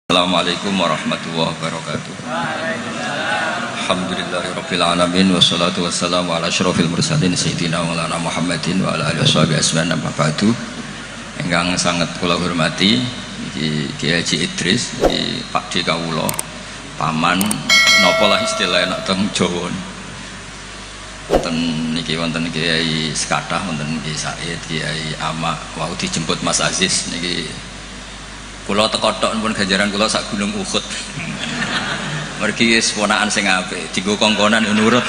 Assalamualaikum warahmatullahi wabarakatuh. Alhamdulillahirabbil alamin wassalatu wassalamu ala asyrofil mursalin sayyidina maulana Muhammadin wa ala alihi washabihi ajmain amma ba'du. Ingkang sangat kula hormati iki Kiai Haji Idris, iki Pak D kawula, paman napa lah istilah nek teng Jawa. Wonten niki wonten Kiai Sekathah, wonten Kiai Said, Kiai Ama, wau dijemput Mas Aziz niki. Kula teko tok pun ganjaran kula sak gunung Uhud. Mergi wis ponakan sing apik, dienggo kongkonan yo nurut.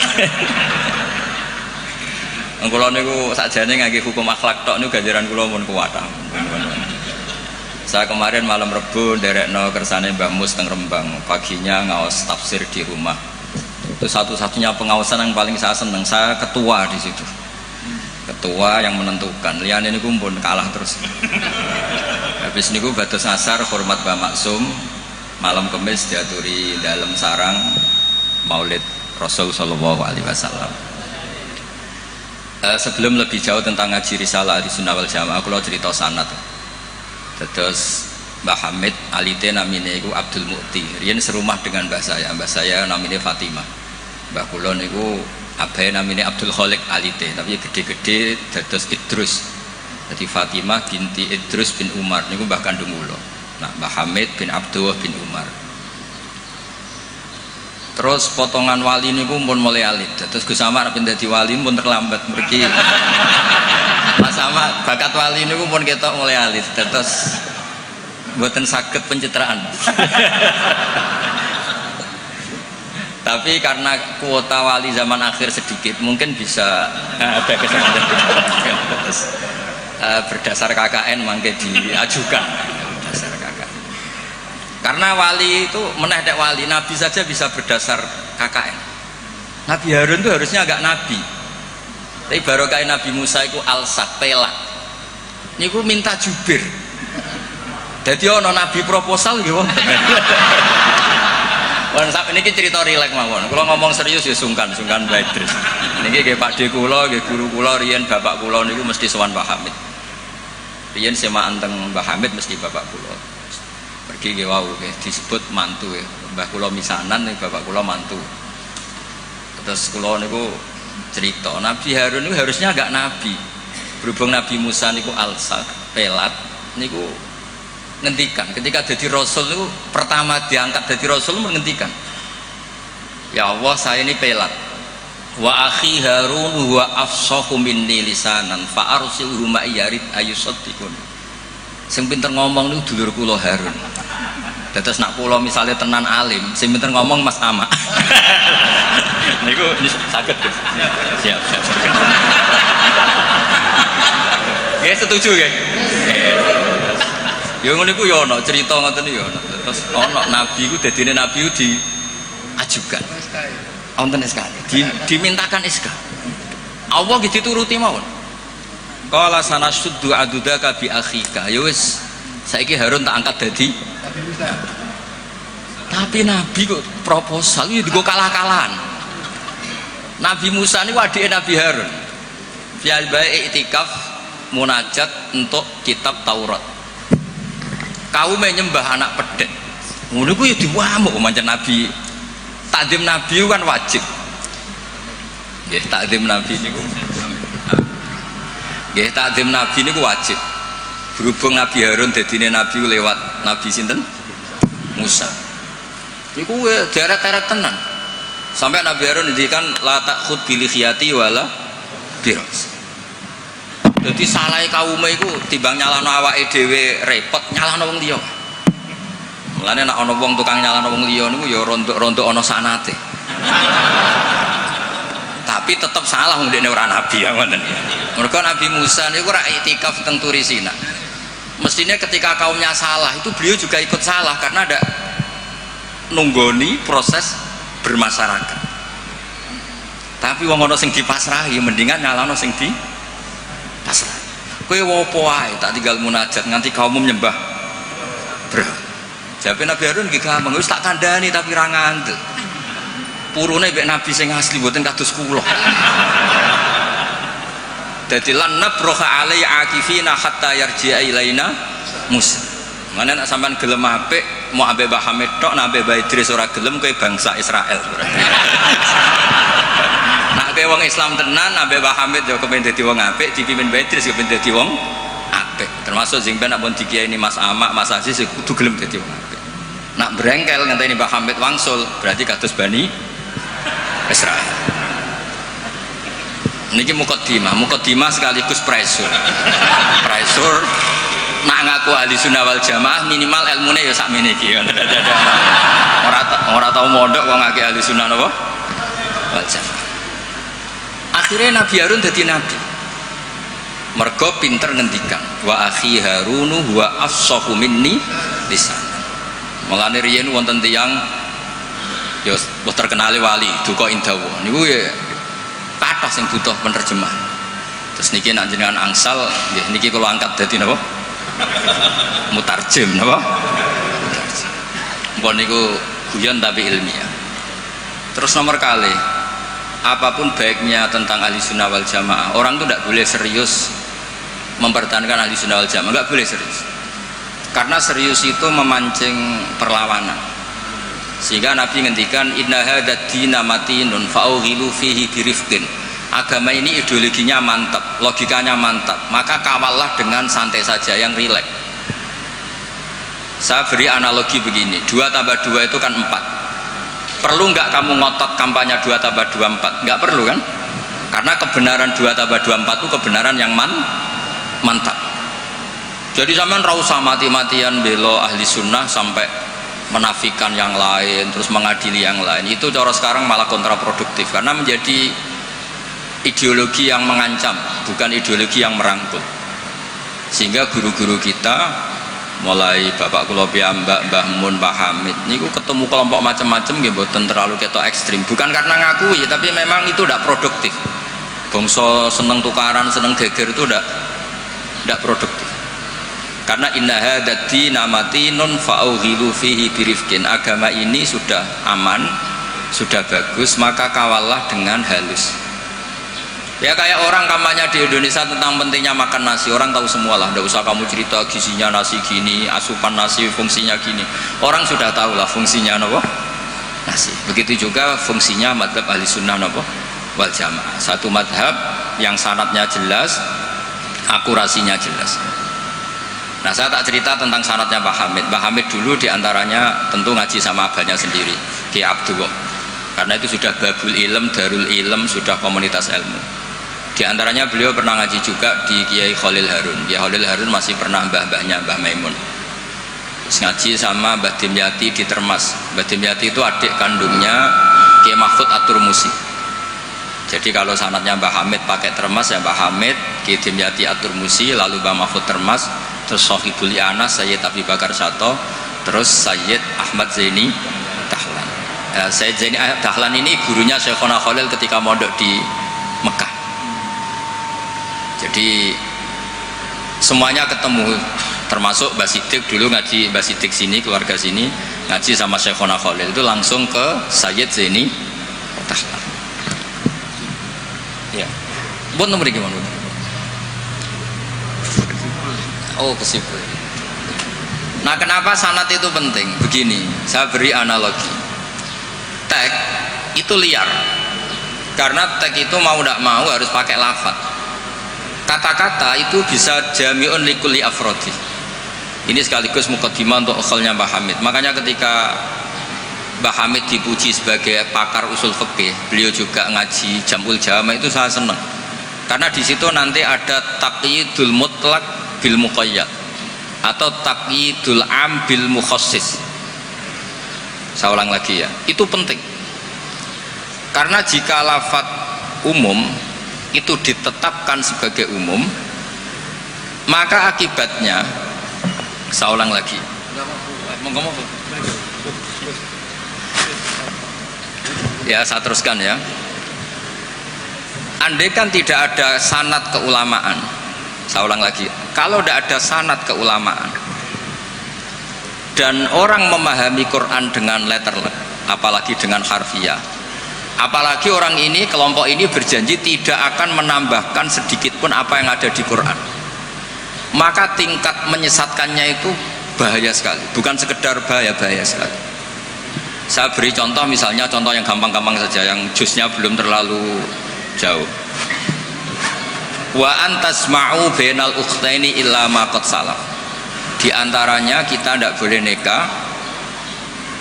Kula niku sakjane ngangge hukum akhlak tok niku ganjaran kula pun kuwatah. Saya kemarin malam Rebo nderekno kersane Mbah Mus teng Rembang, paginya ngaos tafsir di rumah. Itu satu-satunya pengawasan yang paling saya seneng, saya ketua di situ. Ketua yang menentukan, liyane niku pun kalah terus. Habis niku batas ngasar hormat Mbah Maksum, malam Kamis diaturi dalam sarang Maulid Rasul sallallahu alaihi wasallam. Sebelum lebih jauh tentang ngaji risalah di Sunnah wal Jamaah, kula cerita sanad. Terus Mbah Hamid alite namine iku Abdul Mukti. Riyen serumah dengan mbah saya namine Fatimah. Mbah kula niku abahe namine Abdul Khaliq alite, tapi gede-gede dados Idrus. Jadi Fatimah binti Idrus bin Umar niku mbah kandung kula. Nah, Mbah Hamid bin Abdullah bin Umar. Terus potongan wali niku pun mulai alit. Terus Gus Samar pindah dadi wali pun terlambat mergi. Mas Samar bakat wali niku pun ketok mulai alit. Terus mboten saged pencitraan. Tapi karena kuota wali zaman akhir sedikit, mungkin bisa ada kesempatan. Berdasar KKN mangke diajukan berdasar KKN. Karena wali itu menedek wali, nabi saja bisa berdasar KKN. Nabi Harun itu harusnya agak nabi, tapi barokah Nabi Musa itu alsak pelak. Niku minta jubir. Jadi ono nabi proposal gitu. Wah, ini cerita rileks mawon. Kalau ngomong serius ya sungkan Mbak Idris. Niki nggih Pak D kula, nggih guru kula riyen bapak kula niku mesti sowan Mbah Hamid. Riyen semaan teng Mbah Hamid mesti bapak kula. Pergi nggih wau nggih disebut mantu ya. Mbah kula misanan ning bapak kula mantu. Terus kula niku cerita Nabi Harun niku harusnya agak nabi. Berhubung Nabi Musa niku alsak pelat niku ngendikan ketika jadi rasul itu pertama diangkat jadi rasul menghentikan, ya Allah saya ini pelat, wa akhi Harun huwa afsahu minni lisanan fa arsilhu ma yarid ayusaddiqun. Sing pinter ngomong niku dulur kula Harun. Dados nak kula misale tenan alim, sing pinter ngomong Mas Ama. Niku saged Gus. Siap. Nggih setuju nggih. Ya ngono iku ya ana cerita ngoten iki ya ana. Terus ana nabi iku dadine nabi iku diajukan. Wonten SK. Dimintakan SK. Allah gitu dituruti mawon. Qala sanasuddu adudaka bi akhika. Ya wis saiki Harun tak angkat dadi Nabi Musa. Tapi nabi kok proposal iki digo kalah-kalahan. Nabi Musa niku adike Nabi Harun. Fi bae iktikaf munajat untuk kitab Taurat. Kaum menyembah anak pedhet. Ngono ku ya diwamuk pancen Nabi. Takdim Nabi kan wajib. Nggih, takdim Nabi niku. Nggih, takdim Nabi niku wajib. Berhubung Nabi Harun dadine Nabi lewat Nabi sinten? Musa. Niku deret-deret tenan. Sampai Nabi Harun ngendikan la takhud bil khiyati wala biras. Jadi salah kaum itu timbang nyalano awake dhewe repot nyalano wong liya. Mulane nek ana wong tukang nyalano wong liya niku ya rontok-rontok ana sanate. Tapi tetap salah wong dekne ora nabi ya ngoten. Mergo Nabi Musa niku ora iktikaf teng Turi Sina. Mestinya ketika kaumnya salah itu beliau juga ikut salah karena ada nunggoni proses bermasyarakat. Tapi wong ana sing dipasrahi mendingan nyalano sing di pasrah. Kowe wopo wae tak tinggal munajat nganti kaum menyembah berhala. Jawabe Nabi Harun nggih gampang wis tak kandhani tapi ra ngandel. Purune mek nabi sing asli mboten kados kula. Dadi lan nabroha alai akifina hatta yarji'a ilaina Musa. Mana nak sampean gelem apik mau ambek Mbah Hamid tok, nak ambek Mbah Idris ora gelem kowe bangsa Israel. Nak kowe wong Islam tenan ambek Mbah Hamid yo kepen dadi wong apik, dipimpin Mbah Idris kepen dadi wong apik. Termasuk sing ben nak pun dikiai ini Mas Amak, Mas Aziz kudu gelem dadi wong apik. Nak brengkel ngenteni Mbah Hamid wangsul berarti kados Bani Israel. Niki mukadimah sekaligus pressure nak ngaku ahli sunnah wal jamaah minimal ilmune ya sakmene iki ora tau mondok wong ngake ahli sunnah napa wal jamaah. Akhirnya Nabi Harun dadi nabi mergo pinter ngendikan wa akhi Harunu wa afsahu minni lisan. Mulane riyen wonten tiyang ya terkenal wali duka indawa niku ya kathah sing butuh penerjemah. Terus niki nek jenengan angsal nggih niki kula angkat dadi napa? Mutarjem napa? Mpun niku guyon tapi ilmiah. Terus nomor kali apapun baiknya tentang ahli sunnah wal jamaah, orang tuh tidak boleh serius mempertahankan ahli sunnah wal jamaah, nggak boleh serius. Karena serius itu memancing perlawanan. Sehingga Nabi ngendikan inna hadzal dina matinun fa'ughilu fihi birifqin. Agama ini ideologinya mantap, logikanya mantap, maka kawallah dengan santai saja, yang rileks. Saya beri analogi begini, 2 tambah 2 itu kan 4. Perlu nggak kamu ngotot kampanye 2 tambah 2 4? Nggak perlu kan? Karena kebenaran 2 tambah 2 4 itu kebenaran yang mantap. Jadi sampean ra usah mati-matian bela ahli sunnah sampai menafikan yang lain, terus mengadili yang lain. Itu cara sekarang malah kontraproduktif karena menjadi ideologi yang mengancam, bukan ideologi yang merangkul. Sehingga guru-guru kita mulai Bapak kula piyambak, Mbah Mun, Mbah Hamid niku ketemu kelompok macam-macam nggih mboten terlalu ketok ekstrim. Bukan karena ngakui, tapi memang itu tidak produktif. Bangsa seneng tukaran, seneng geger itu tidak produktif. Karena inna hadzal dina matinun fa'ughilu fihi birifqin. Agama ini sudah aman, sudah bagus, maka kawallah dengan halus. Ya kayak orang kampanye di Indonesia tentang pentingnya makan nasi, orang tahu semua lah, tidak usah kamu cerita gizinya nasi gini, asupan nasi fungsinya gini, orang sudah tahu lah fungsinya apa? Nasi. Begitu juga fungsinya madhab ahli sunnah apa? Wal jamaah. Satu madhab yang sanadnya jelas, akurasinya jelas. Nah saya tak cerita tentang sanadnya Mbah Hamid. Mbah Hamid dulu diantaranya tentu ngaji sama abahnya sendiri, Ki Abdullah. Karena itu sudah babul ilm, darul ilm, sudah komunitas ilmu. Di antaranya beliau pernah ngaji juga di Kiai Khalil Harun. Kiai Khalil Harun masih pernah mbah-mbahnya Mbah Maimun. Terus ngaji sama Mbah Dimyati di Termas. Mbah Dimyati itu adik kandungnya Kiai Mahfud At-Turmusi. Jadi kalau sanadnya Mbah Hamid pakai Termas ya Mbah Hamid, Kiai Dimyati At-Turmusi, lalu Mbah Mahfud Termas, terus Sohibul Anas Sayyid Abi Bakar Sato, terus Sayyid Ahmad Zaini Dahlan. Sayyid Zaini Dahlan ini gurunya Syekhona Khalil ketika mondok di Mekah. Jadi semuanya ketemu, termasuk Mbah Siddiq dulu ngaji, Mbah Siddiq sini, keluarga sini ngaji sama Syekhona Khalil, itu langsung ke Sayyid Zaini Dahlan. Ya, buat nomor gimana? Oh, kesibuk. Nah kenapa sanad itu penting? Begini, saya beri analogi. Tag itu liar, karena tag itu mau tidak mau harus pakai lafaz. Kata-kata itu bisa jami'un likulli afrodi. Ini sekaligus mukaddimah untuk akhlnya Mbah Hamid. Makanya ketika Mbah Hamid dipuji sebagai pakar usul fikih, beliau juga ngaji Jamul Jama, itu saya senang. Karena di situ nanti ada taqyidul mutlak bil muqayyad atau taqyidul am bil mukhassis. Saya ulang lagi ya, itu penting karena jika lafaz umum itu ditetapkan sebagai umum, maka akibatnya, saya ulang lagi, ya saya teruskan ya, andai kan tidak ada sanad keulamaan, saya ulang lagi, kalau tidak ada sanad keulamaan dan orang memahami Quran dengan letterlet, apalagi dengan harfiah, apalagi orang ini, kelompok ini berjanji tidak akan menambahkan sedikit pun apa yang ada di Quran, maka tingkat menyesatkannya itu bahaya sekali, bukan sekedar bahaya sekali. Saya beri contoh, misalnya contoh yang gampang-gampang saja, yang jusnya belum terlalu jauh. Wa antasma'u bainal ukhtaini illa ma qad salaf. Di antaranya kita tidak boleh nikah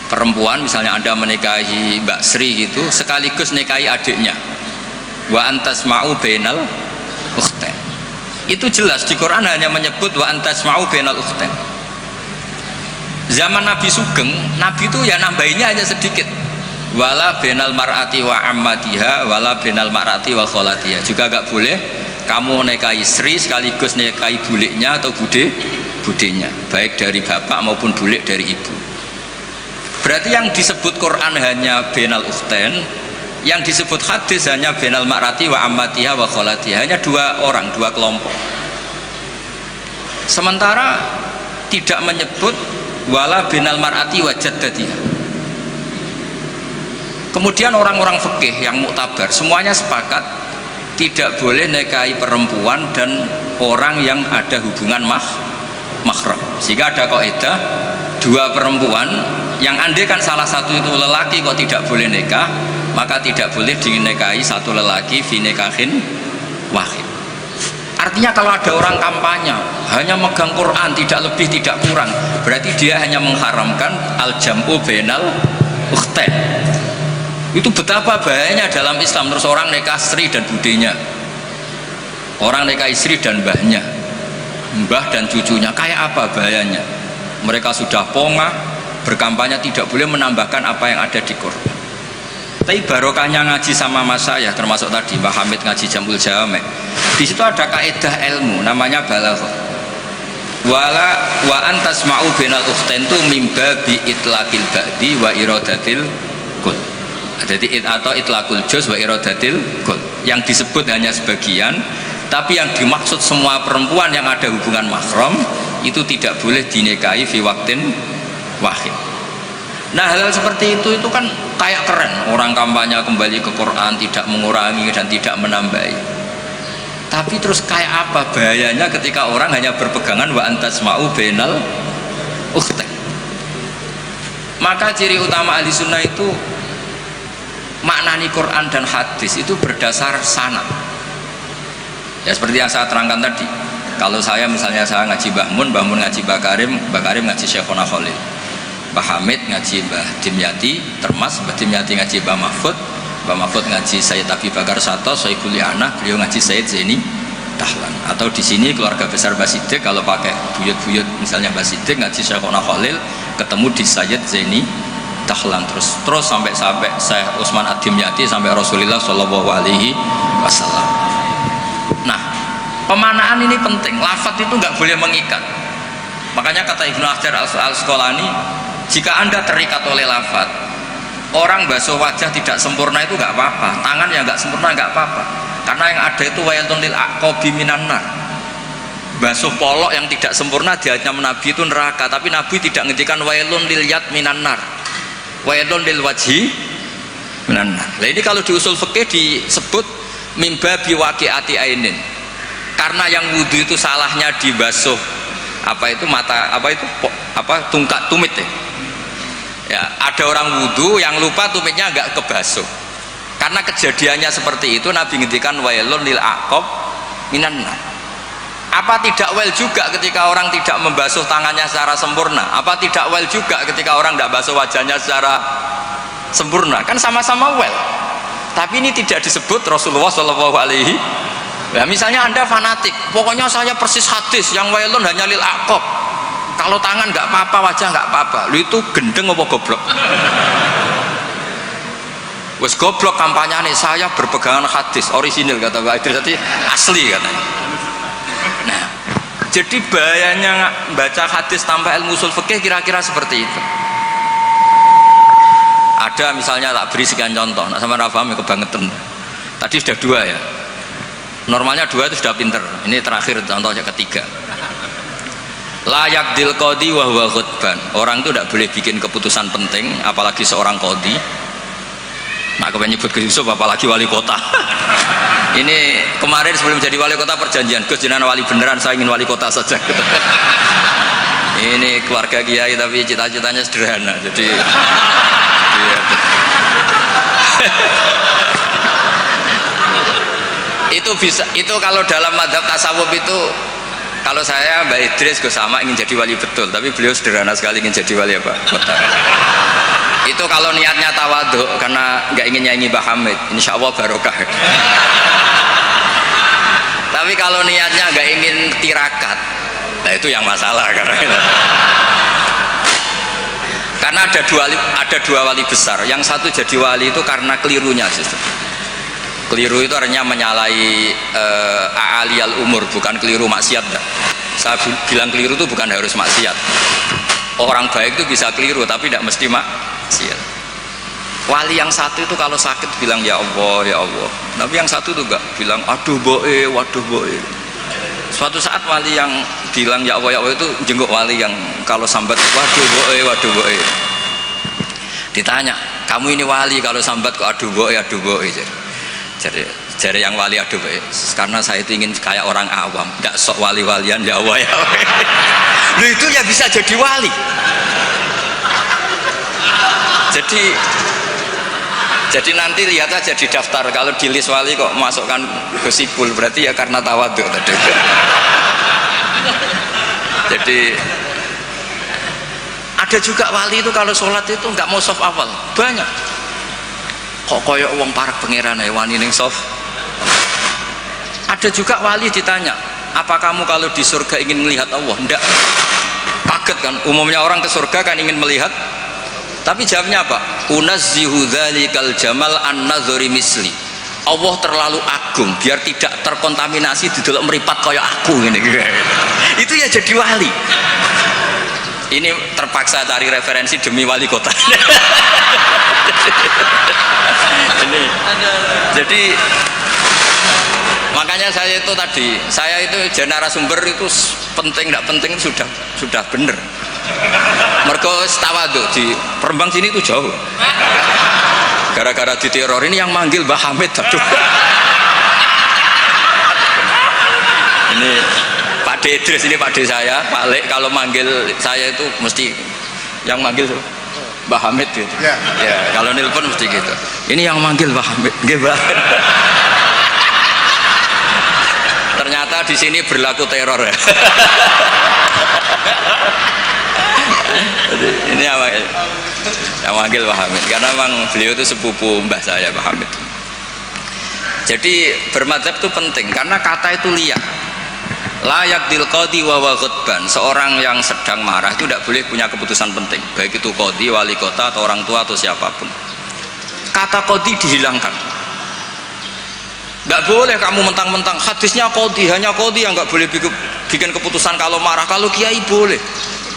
perempuan, misalnya Anda menikahi Mbak Sri gitu, sekaligus nikahi adiknya. Wa antasma'u bainal ukhtain. Itu jelas di Quran hanya menyebut wa antasma'u bainal ukhtain. Zaman Nabi Sugeng, Nabi itu ya nambahinnya hanya sedikit. Wala bainal mar'ati wa ammatiha wala bainal mar'ati wa kholatiha. Juga gak boleh kamu nikahi Sri sekaligus nikahi buliknya atau budenya, baik dari bapak maupun bulik dari ibu. Berarti yang disebut Quran hanya bainal ukhtain, yang disebut hadis hanya bainal mar'ati wa ammatiha wa kholatiha, hanya dua orang, dua kelompok. Sementara tidak menyebut wala bainal mar'ati wa jaddatiha. Kemudian orang-orang fikih yang muktabar semuanya sepakat tidak boleh nikahi perempuan dan orang yang ada hubungan mahram. Sehingga ada kaidah dua perempuan yang andai kan salah satu itu lelaki kok tidak boleh nikah, maka tidak boleh dinikahi satu lelaki fi nikahin wahid. Artinya kalau ada orang kampanye hanya megang Quran tidak lebih tidak kurang, berarti dia hanya mengharamkan al-jam'u bainal ukhtain. Itu betapa bahayanya dalam Islam. Terus orang nikah Sri dan budenya, orang nikah istri dan mbahnya, mbah dan cucunya, kayak apa bahayanya. Mereka sudah pongah berkampanye tidak boleh menambahkan apa yang ada di Quran. Tapi barokahnya ngaji sama mas saya, termasuk tadi Mbak Hamid ngaji Jamul Jame, di situ ada kaidah ilmu namanya balaghah. Wala wa antasma'u bainal ukhtain tu mim babi itlaqil ba'di wa iradatil kul. Jadi atau itlaqul juz wa iradatil kul. Yang disebut hanya sebagian, tapi yang dimaksud semua perempuan yang ada hubungan mahram itu tidak boleh dinikahi fi waqtin wahid. Nah, hal seperti itu kan kayak keren, orang kampanye kembali ke Quran, tidak mengurangi dan tidak menambahi. Tapi terus kayak apa bahayanya ketika orang hanya berpegangan wa antasma'u bainal ukhtain. Maka ciri utama ahli sunnah itu maknani Quran dan hadis itu berdasar sanad. Ya seperti yang saya terangkan tadi. Kalau saya misalnya saya ngaji Mbah Mun ngaji Mbah Karim ngaji Syekhona Khalil, Mbah Hamid ngaji Mbah Dimyati Termas, Mbah Dimyati ngaji Mbah Mahfud ngaji Sayyid Abi Bakar Sato, Sohibul Li'anah, beliau ngaji Sayyid Zaini Dahlan. Atau di sini keluarga besar Mbah Siddiq, kalau pakai buyut-buyut misalnya Mbah Siddiq ngaji Syekhona Khalil, ketemu di Sayyid Zaini Dahlan, terus sampai Syekh Utsman Ad-Dimyati sampai Rasulullah Shallallahu Alaihi Wasallam. Nah, pemanaan ini penting. Lafadz itu nggak boleh mengikat. Makanya kata Ibnu Hajar Al-Asqalani, jika Anda terikat oleh lafadz, orang basuh wajah tidak sempurna itu nggak apa-apa, tangan yang nggak sempurna nggak apa-apa, karena yang ada itu wailun lil aqabi minan nar. Basuh polok yang tidak sempurna di ayatnya Nabi itu neraka, tapi Nabi tidak ngendikan wailun lil yad minan nar, wailun lil wajhi minan nar. Nah, ini kalau di usul fikih disebut mimba biwaqi'ati ainin, karena yang wudu itu salahnya dibasuh tungkat tumit ya. Ada orang wudu yang lupa tumitnya agak kebasuh, karena kejadiannya seperti itu Nabi ngendikan wailun lil aqab minan nar. Apa tidak well juga ketika orang tidak membasuh tangannya secara sempurna? Apa tidak well juga ketika orang tidak basuh wajahnya secara sempurna? Kan sama-sama well, tapi ini tidak disebut Rasulullah Shallallahu Alaihi. Ya, misalnya Anda fanatik, pokoknya saya persis hadis yang wailun hanya lil aqab, kalau tangan nggak apa-apa, wajah nggak apa-apa. Lu itu gendeng apa goblok? Wes goblok kampanye nih, saya berpegangan hadis orisinil kata Pak Idris, tadi asli katanya. Nah, jadi bahayanya baca hadis tanpa ilmu usul fikih kira-kira seperti itu. Ada misalnya tak beri sekian contoh, nak sama Rafahmi kebangetan. Tadi sudah dua ya. Normalnya dua itu sudah pinter. Ini terakhir contohnya ketiga. Layak dil qadi wa huwa khutban. Orang itu tidak boleh bikin keputusan penting, apalagi seorang qadi. Nah, kepengen nyebut ke Yusuf apalagi wali kota. Ini kemarin sebelum jadi wali kota perjanjian, Gus jenengan wali beneran, saya ingin wali kota saja. Ini keluarga kiai tapi cita-citanya sederhana, jadi iya. Itu bisa, itu kalau dalam madhab tasawuf itu, kalau saya Mbak Idris Gus sama ingin jadi wali betul, tapi beliau sederhana sekali ingin jadi wali apa? Kota. Itu kalau niatnya tawadhu karena nggak ingin nyanyi Mbah Hamid, insya Allah barokah. Tapi kalau niatnya nggak ingin tirakat, nah itu yang masalah karena ada dua wali besar. Yang satu jadi wali itu karena kelirunya, sistem. Keliru itu artinya menyalahi a'aliyal umur, bukan keliru maksiat. Saya bilang keliru itu bukan harus maksiat. Orang baik itu bisa keliru tapi tidak mesti maksiat. Wali yang satu itu kalau sakit bilang ya Allah ya Allah, tapi yang satu itu enggak, bilang aduh boe, waduh boe. Suatu saat wali yang bilang ya Allah itu jenguk wali yang kalau sambat waduh boe, waduh boe. Ditanya, kamu ini wali kalau sambat kok aduh boe jadi yang wali aduh boe, karena saya itu ingin kayak orang awam, enggak sok wali-walian ya Allah ya Allah. Loh itu ya bisa jadi wali. Jadi nanti lihat aja di daftar, kalau di list wali kok masukkan Gusipul, berarti ya karena tawadhu tadi. Jadi ada juga wali itu kalau sholat itu nggak mau soft awal, banyak. Kok koyok uang parak pangeran ya wani ning soft. Ada juga wali ditanya, apa kamu kalau di surga ingin melihat Allah? Enggak. Kaget kan, umumnya orang ke surga kan ingin melihat. Tapi jawabnya apa? Unazzihu dzalikal jamal an-nazari misli. Allah terlalu agung biar tidak terkontaminasi didelok meripat kayak aku gini. Itu ya jadi wali. Ini terpaksa cari referensi demi wali kota. Ini. Jadi makanya saya itu tadi, saya itu narasumber itu penting tidak penting sudah bener. Mergo tawadhu di Rembang sini itu jauh. Gara-gara diteror ini yang manggil Mbah Hamid. Aduh. Ini Pak D Idris, ini Pak D saya, Pak Lek kalau manggil saya itu mesti yang manggil Mbah Hamid gitu. Ya, kalau nelpon mesti gitu. Ini yang manggil Mbah Hamid. Nggih, Mbah. Ternyata di sini berlaku teror ya. Ini apa ya? Yang manggil Pak Hamid karena memang beliau itu sepupu mbah saya Pak Hamid. Jadi bermadzhab itu penting karena kata itu liar. Layak dil qadi wa ghadban. Seorang yang sedang marah itu tidak boleh punya keputusan penting, baik itu qadi, wali kota atau orang tua atau siapapun. Kata qadi dihilangkan. Nggak boleh kamu mentang-mentang hadisnya qadi, hanya qadi yang nggak boleh bikin keputusan kalau marah. Kalau kiai boleh,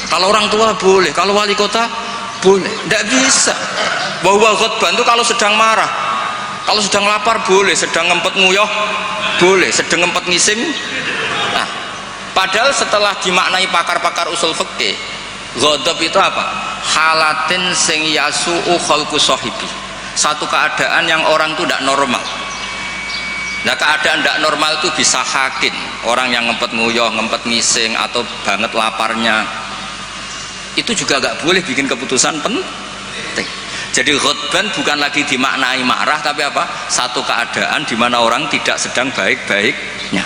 kalau orang tua boleh, kalau wali kota boleh. Nggak bisa. Bahwa ghadban itu kalau sedang marah, kalau sedang lapar boleh, sedang ngempet nguyah boleh, sedang ngempet ngising. Nah, padahal setelah dimaknai pakar-pakar usul fikih, ghadab itu apa? Halatin sing yasu'u khalqu sahibi. Satu keadaan yang orang itu tidak normal. Nah, keadaan tidak normal itu bisa hakin, orang yang ngempet nguyah, ngempet ngising atau banget laparnya. Itu juga nggak boleh bikin keputusan penting. Jadi ghadban bukan lagi dimaknai marah, tapi apa? Satu keadaan di mana orang tidak sedang baik-baiknya.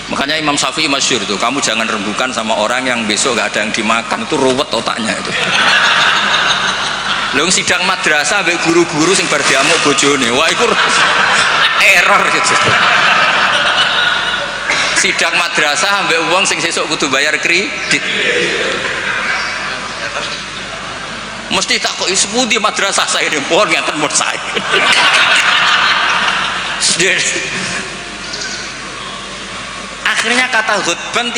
Makanya Imam Syafi'i masyhur itu, kamu jangan rembukan sama orang yang besok nggak ada yang dimakan, itu ruwet otaknya itu. Lung sidang madrasah ambek guru-guru sing bar diamuk bojone, wah itu error gitu. Sidang madrasah ambek wong sing sesuk kudu bayar kredit. Mesti tak kok sepundi madrasah saya ini pun ngaten mun saya. Akhirnya kata ghadban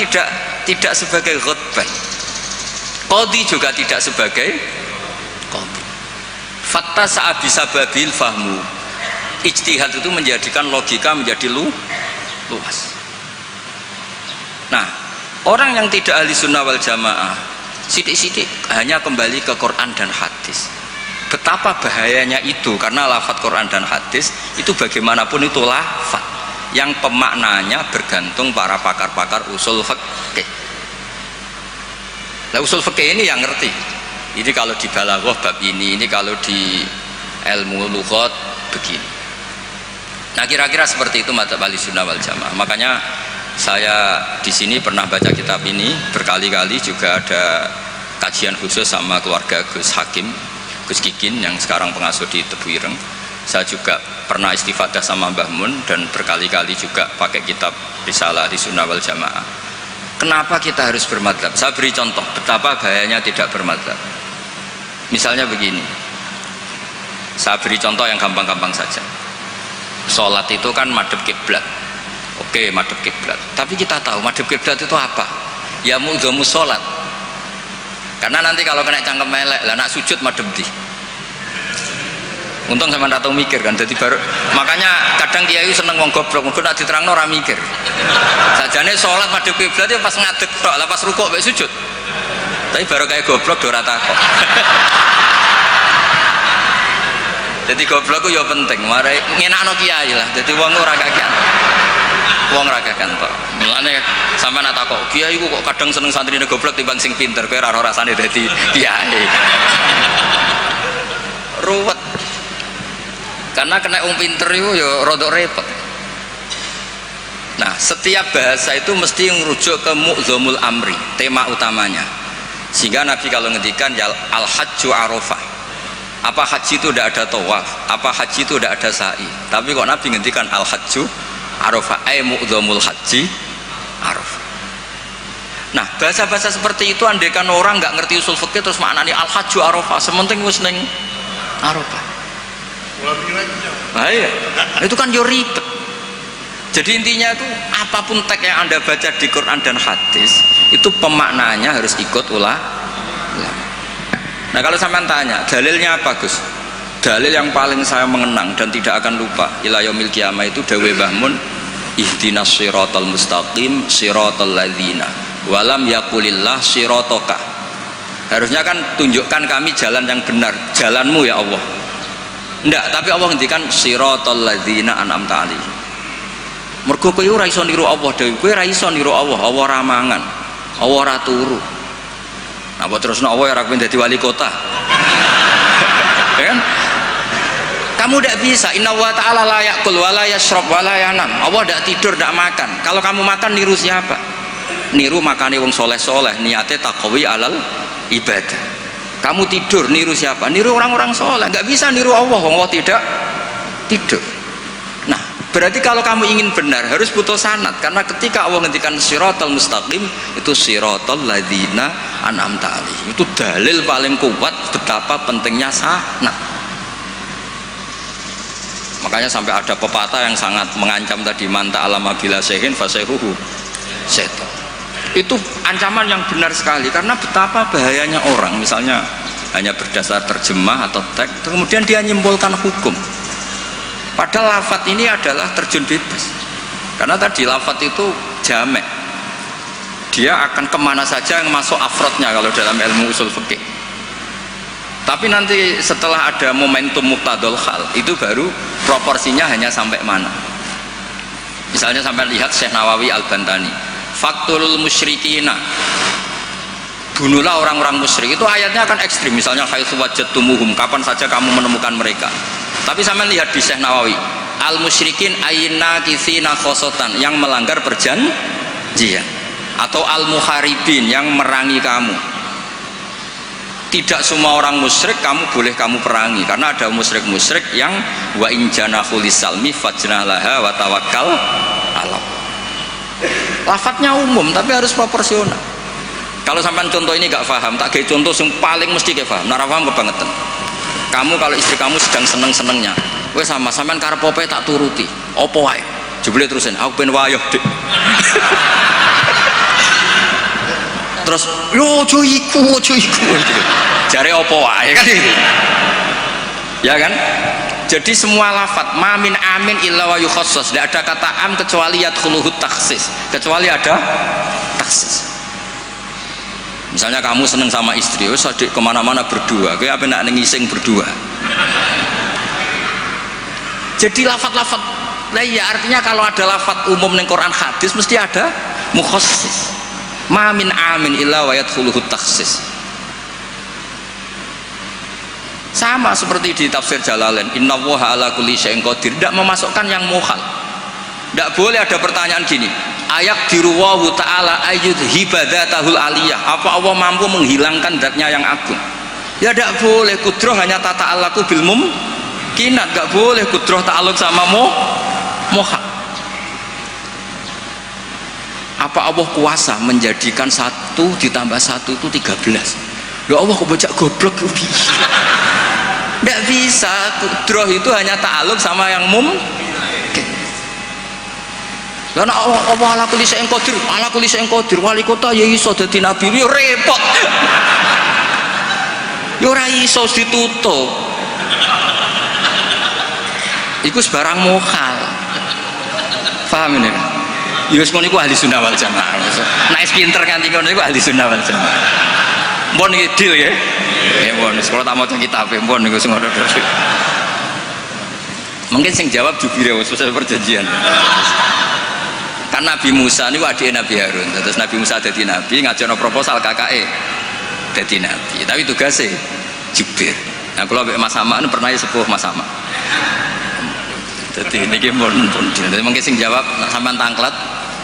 tidak sebagai ghadban. Qadhi juga tidak sebagai qadhi. Fatta sa'abisa babil fahmu. Ijtihad itu menjadikan logika menjadi luas. Nah, orang yang tidak ahli sunnah wal jamaah sidik-sidik hanya kembali ke Quran dan hadis. Betapa bahayanya itu, karena lafadz Quran dan hadis itu bagaimanapun itu lafadz yang pemaknanya bergantung para pakar-pakar usul fikih. Lah usul fikih ini yang ngerti. Ini kalau di balaghah bab ini kalau di ilmu lughat begini. Nah kira-kira seperti itu madzhab Ahlussunnah wal Jamaah. Makanya saya di sini pernah baca kitab ini berkali-kali, juga ada kajian khusus sama keluarga Gus Hakim, Gus Kikin yang sekarang pengasuh di Tebu Ireng. Saya juga pernah istifadah sama Mbah Mun dan berkali-kali juga pakai kitab Risalah Ahlussunnah wal Jamaah. Kenapa kita harus bermadzhab? Saya beri contoh betapa bahayanya tidak bermadzhab. Misalnya begini, saya beri contoh yang gampang-gampang saja. Sholat itu kan madhep kiblat. Oke, madhep kiblat. Tapi kita tahu madhep kiblat itu apa? Ya mu'dhamus sholat. Karena nanti kalau kena cangkem melek, lah nak sujud madhep di. Untung sama tahu mikir kan, jadi baru makanya kadang kiai seneng wong goblok, mungkin nak diterangno ora mikir. Sajane sholat madhep kiblat itu pas ngadeg tok, lah pas rukuk mek sujud. Tapi baru kayak goblok do ora takok. Jadi goblok ku ya penting, mare ngenakno kiai lah. Jadi wong ora kakean. Wong ora kakean tok. Mulane sampean nak takok, kiai ku kok kadang seneng santrine goblok timbang sing pinter, kowe ora rasane dadi kiai. Ruwet. Karena kena wong pinter itu ya rada repot. Nah, setiap bahasa itu mesti merujuk ke mu'dhamul amri, tema utamanya. Sehingga Nabi kalau ngendikan ya al-hajju arafah. Apa haji itu tidak ada tawaf, apa haji itu tidak ada sa'i. Tapi kok Nabi ngendikan al-hajju arafah, ay mu'dhamul haji arafah. Nah, bahasa-bahasa seperti itu andaikan orang nggak ngerti usul fikih terus maknanya al-hajju arafah, sementing wis ning arafah. Nah, iya. Itu kan yo ribet. Jadi intinya itu apapun teks yang Anda baca di Quran dan hadis itu pemaknanya harus ikut ulama. Nah kalau sampean tanya dalilnya apa Gus? Dalil yang paling saya mengenang dan tidak akan lupa ila yaumil qiyamah itu dawuh Mbah Mun, ihdinas siratal mustaqim siratal ladzina walam yaqulillah sirataka. Harusnya kan tunjukkan kami jalan yang benar, jalanmu ya Allah. Enggak, tapi Allah ngendikan siratal ladzina an'amta alaihim. Mergo kowe ora iso niru Allah dhewe, kowe ora iso niru Allah, Allah ora mangan, Allah ora turu. Apa terusno Allah ora pengen dadi wali kota? Ya kan? Kamu tidak bisa. Inna wa ta'ala la ya'kul wa la yashrab wa la yanam. Allah tidak tidur, tidak makan. Kalau kamu makan niru siapa? Niru makane wong soleh-soleh, niate taqwi alal ibadah. Kamu tidur niru siapa? Niru orang-orang soleh. Nggak bisa niru Allah, Allah tidak tidur. Nah, berarti kalau kamu ingin benar harus butuh sanad, karena ketika Allah ngendikan siratal mustaqim itu siratal ladzina an'amta alaihim. Itu dalil paling kuat betapa pentingnya sanad. Makanya sampai ada pepatah yang sangat mengancam tadi, manta alama bila sehin fasehuhu setan. Itu ancaman yang benar sekali, karena betapa bahayanya orang misalnya hanya berdasar terjemah atau teks kemudian dia nyimpulkan hukum, padahal lafadz ini adalah terjun bebas. Karena tadi lafadz itu jamek, dia akan kemana saja yang masuk afrodnya kalau dalam ilmu usul fikih. Tapi nanti setelah ada momentum muqtadul hal itu baru proporsinya hanya sampai mana. Misalnya sampai lihat Syekh Nawawi Al-Bantani, faktulul musyrikina, bunuhlah orang-orang musyrik. Itu ayatnya akan ekstrim, misalnya haitsu wajadtumuhum, kapan saja kamu menemukan mereka. Tapi sampai lihat di Syekh Nawawi, al musyrikin ayna kitsina khosotan, yang melanggar perjanjian, atau al muharibin, yang merangi kamu. Tidak semua orang musyrik kamu boleh kamu perangi, karena ada musyrik-musyrik yang wa in janahu lisalmi fajnalaha wa tawakkal Allah. Lafadznya umum tapi harus proporsional. Kalau sampai contoh ini gak paham, tak kayak contoh yang paling mesti kayak paham. Nara paham kebangetan. Kamu kalau istri kamu sedang seneng-senengnya, gue sama sampean karep opo tak turuti. Opo wae? Jebule terusin, aku ben wayoh, Dik. Terus yo ojo iku. Jare opo wae kan gitu. Ya kan? Jadi semua lafadz mamin amin illa wa yukhassas, tidak ada kata am kecuali yadkhuluhu takhsis, kecuali ada takhsis. Misalnya kamu seneng sama istri, wis adik kemana-mana berdua, kowe apa nak ngising berdua. Jadi lafadz-lafadz, nah ya artinya kalau ada lafadz umum ning Quran hadis mesti ada mukhassis. ma min amin illa wa yadkhuluhu takhsis. Sama seperti di tafsir Jalalain, innallaha ala kulli syai'in qadir, tidak memasukkan yang mukhal. Tidak boleh ada pertanyaan gini, ayak diruwahu ta'ala ayyud hibadatahul aliyah, apa Allah mampu menghilangkan zatnya yang agung? Ya tidak boleh. Kudroh hanya tata alaku bil mumkinat, tidak boleh kudroh ta'aluk sama mukhal. Apa Allah kuasa menjadikan 1 ditambah 1 itu 13? Ya Allah kok bocah goblok. Tidak bisa. Kudroh itu hanya ta'aluk sama yang mungkin. Karena Allah ala kulli syai'in qadir, ala kulli syai'in qadir, wali kota ya iso dadi nabi, ya repot. Ya ora iso ditutup. Iku sebarang mukhal. Paham ini? Ya wis ngono iku ahli sunnah wal jamaah. Nek pinter nganti ngono iku ahli sunnah wal jamaah. Mbon iki deal ya. Ya mbon, sekolah tak maca kitab mbon niku sing ngono terus. Mungkin sing jawab jubire wis selesai perjanjian. Kan Nabi Musa niku adike Nabi Harun. Terus Nabi Musa dadi nabi, ngajono proposal kakake dadi nabi. Tapi tugasnya Jubir. Nah kalau Mas Sama pernah sepuh Mas Sama. Jadi niki pun. Jadi mungkin sing jawab sampean tangklet,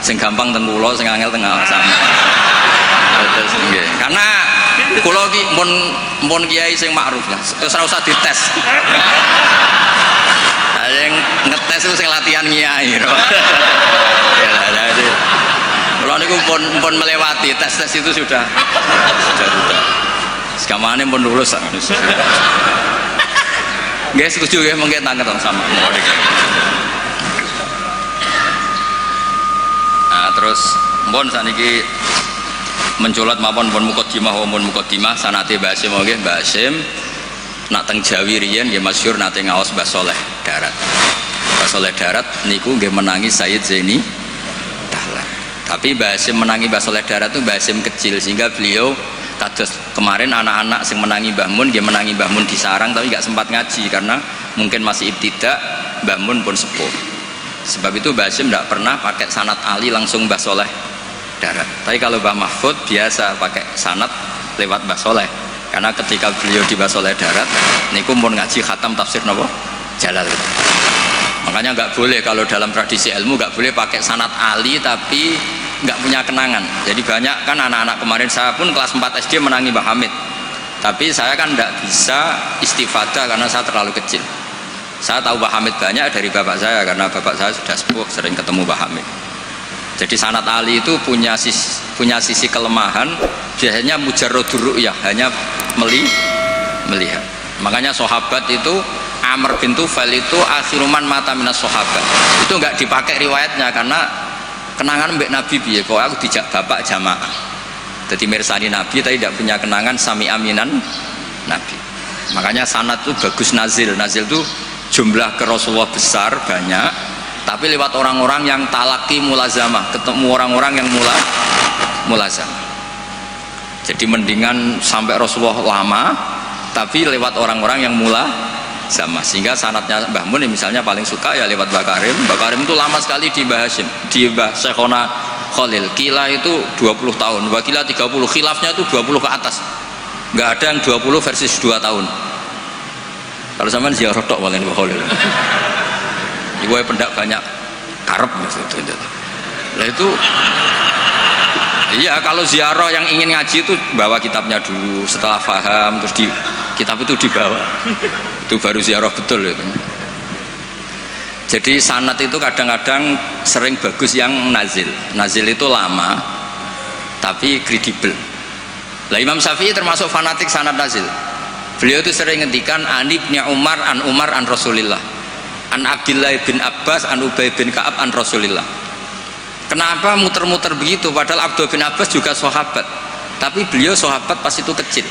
sing gampang teng kula, sing angel teng Mas Sama. Terus nggih. Karena kula ki mun kiai sing makruf lah. Terus ora usah dites. Yang ngetes itu sing latihan kiai. Kalau niku pun melewati tes itu sudah. Sekamane pun lulus. Nggih setuju ya mungkin tangket sama. Nah, terus pun saniki mencolot mawon pun mukadimah wa mukadimah sanate Mbah Hasyim nggih Mbah Hasyim nak teng Jawi riyen nggih masyhur nate ngaos Mbah Saleh Darat. Mbah Saleh Darat niku nggih menangi Sayyid Zaini Dahlan. Tapi Mbah Hasyim menangi Mbah Saleh Darat itu Mbah Hasyim kecil sehingga beliau kados kemarin anak-anak sing menangi Mbah Mun nggih menangi Mbah Mun di sarang tapi nggak sempat ngaji karena mungkin masih ibtidak, Mbah Mun pun sepuh. Sebab itu Mbah Hasyim tidak pernah pakai sanad Ali langsung Mbah Saleh Darat. Tapi kalau Mbah Mahfud biasa pakai sanad lewat Mbah Saleh. Karena ketika beliau di Mbah Saleh Darat niku pun ngaji khatam tafsir napa Jalalain. Makanya nggak boleh kalau dalam tradisi ilmu nggak boleh pakai sanad Ali tapi nggak punya kenangan. Jadi banyak kan anak-anak kemarin saya pun kelas 4 SD menangi Mbah Hamid. Tapi saya kan nggak bisa istifadah karena saya terlalu kecil. Saya tahu Mbah Hamid banyak dari bapak saya karena bapak saya sudah sepuh sering ketemu Mbah Hamid. Jadi sanad Ali itu punya sisi kelemahan, biasanya mujarradur ru'yah, hanya melihat. Makanya sahabat itu Amr bin Tufail itu akhiruman mata minas sahabat. Itu enggak dipakai riwayatnya karena kenangan mbek Nabi piye kok aku dijak bapak jamaah. Jadi mirsani Nabi tapi tidak punya kenangan sami aminan Nabi. Makanya sanad itu bagus nazil. Nazil itu jumlah ke Rasulullah besar banyak. Tapi lewat orang-orang yang talaki mulazamah, ketemu orang-orang yang mulazamah. Jadi mendingan sampai Rasulullah lama, tapi lewat orang-orang yang mulazamah. Sehingga sanadnya Mbah Mun misalnya paling suka ya lewat Mbah Karim. Mbah Karim itu lama sekali di Mbah Hasyim, di Mbah Syekhona Khalil. Kila itu 20 tahun, Mbah Kila 30, khilafnya itu 20 ke atas. Nggak ada yang 20 versus 2 tahun. Kalau sampean ziarah tok walen Mbah Khalil. Gue pendak banyak karep gitu. Nah itu iya kalau ziarah yang ingin ngaji itu bawa kitabnya dulu, setelah paham terus di kitab itu dibawa. Itu baru ziarah betul itu. Jadi sanad itu kadang-kadang sering bagus yang nazil. Nazil itu lama tapi kredibel. Lah Imam Syafi'i termasuk fanatik sanad nazil. Beliau itu sering ngendikan an Ibnu Umar an Rasulillah. An Abdillah bin Abbas an Ubay bin Ka'ab an Rasulillah. Kenapa muter-muter begitu padahal Abdullah bin Abbas juga sahabat tapi beliau sahabat pas itu kecil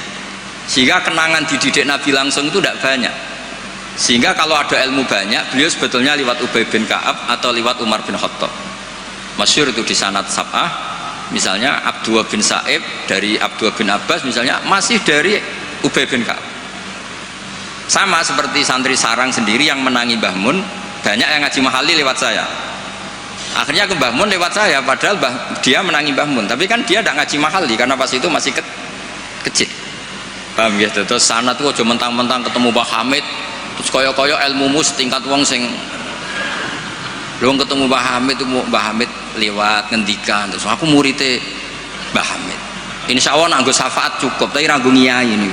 sehingga kenangan dididik Nabi langsung itu tidak banyak sehingga kalau ada ilmu banyak beliau sebetulnya lewat Ubay bin Ka'ab atau lewat Umar bin Khattab. Masyhur itu di sanad sab'ah misalnya Abdullah bin Sa'ib dari Abdullah bin Abbas misalnya masih dari Ubay bin Ka'ab. Sama seperti santri sarang sendiri yang menangi Mbah Mun banyak yang ngaji mahali lewat saya Akhirnya ke Mbah Mun lewat saya, padahal dia menangi Mbah Mun, tapi kan dia tidak ngaji mahali karena pas itu masih kecil. Paham ya? Terus sana tuh aja mentang-mentang ketemu Mbah Hamid terus koyo-koyo ilmumu setingkat wong sing belum ketemu Mbah Hamid itu. Mbah Hamid lewat ngendikan terus aku muridnya Mbah Hamid, insya Allah nganggo syafaat cukup tapi nganggo ngiyai ini.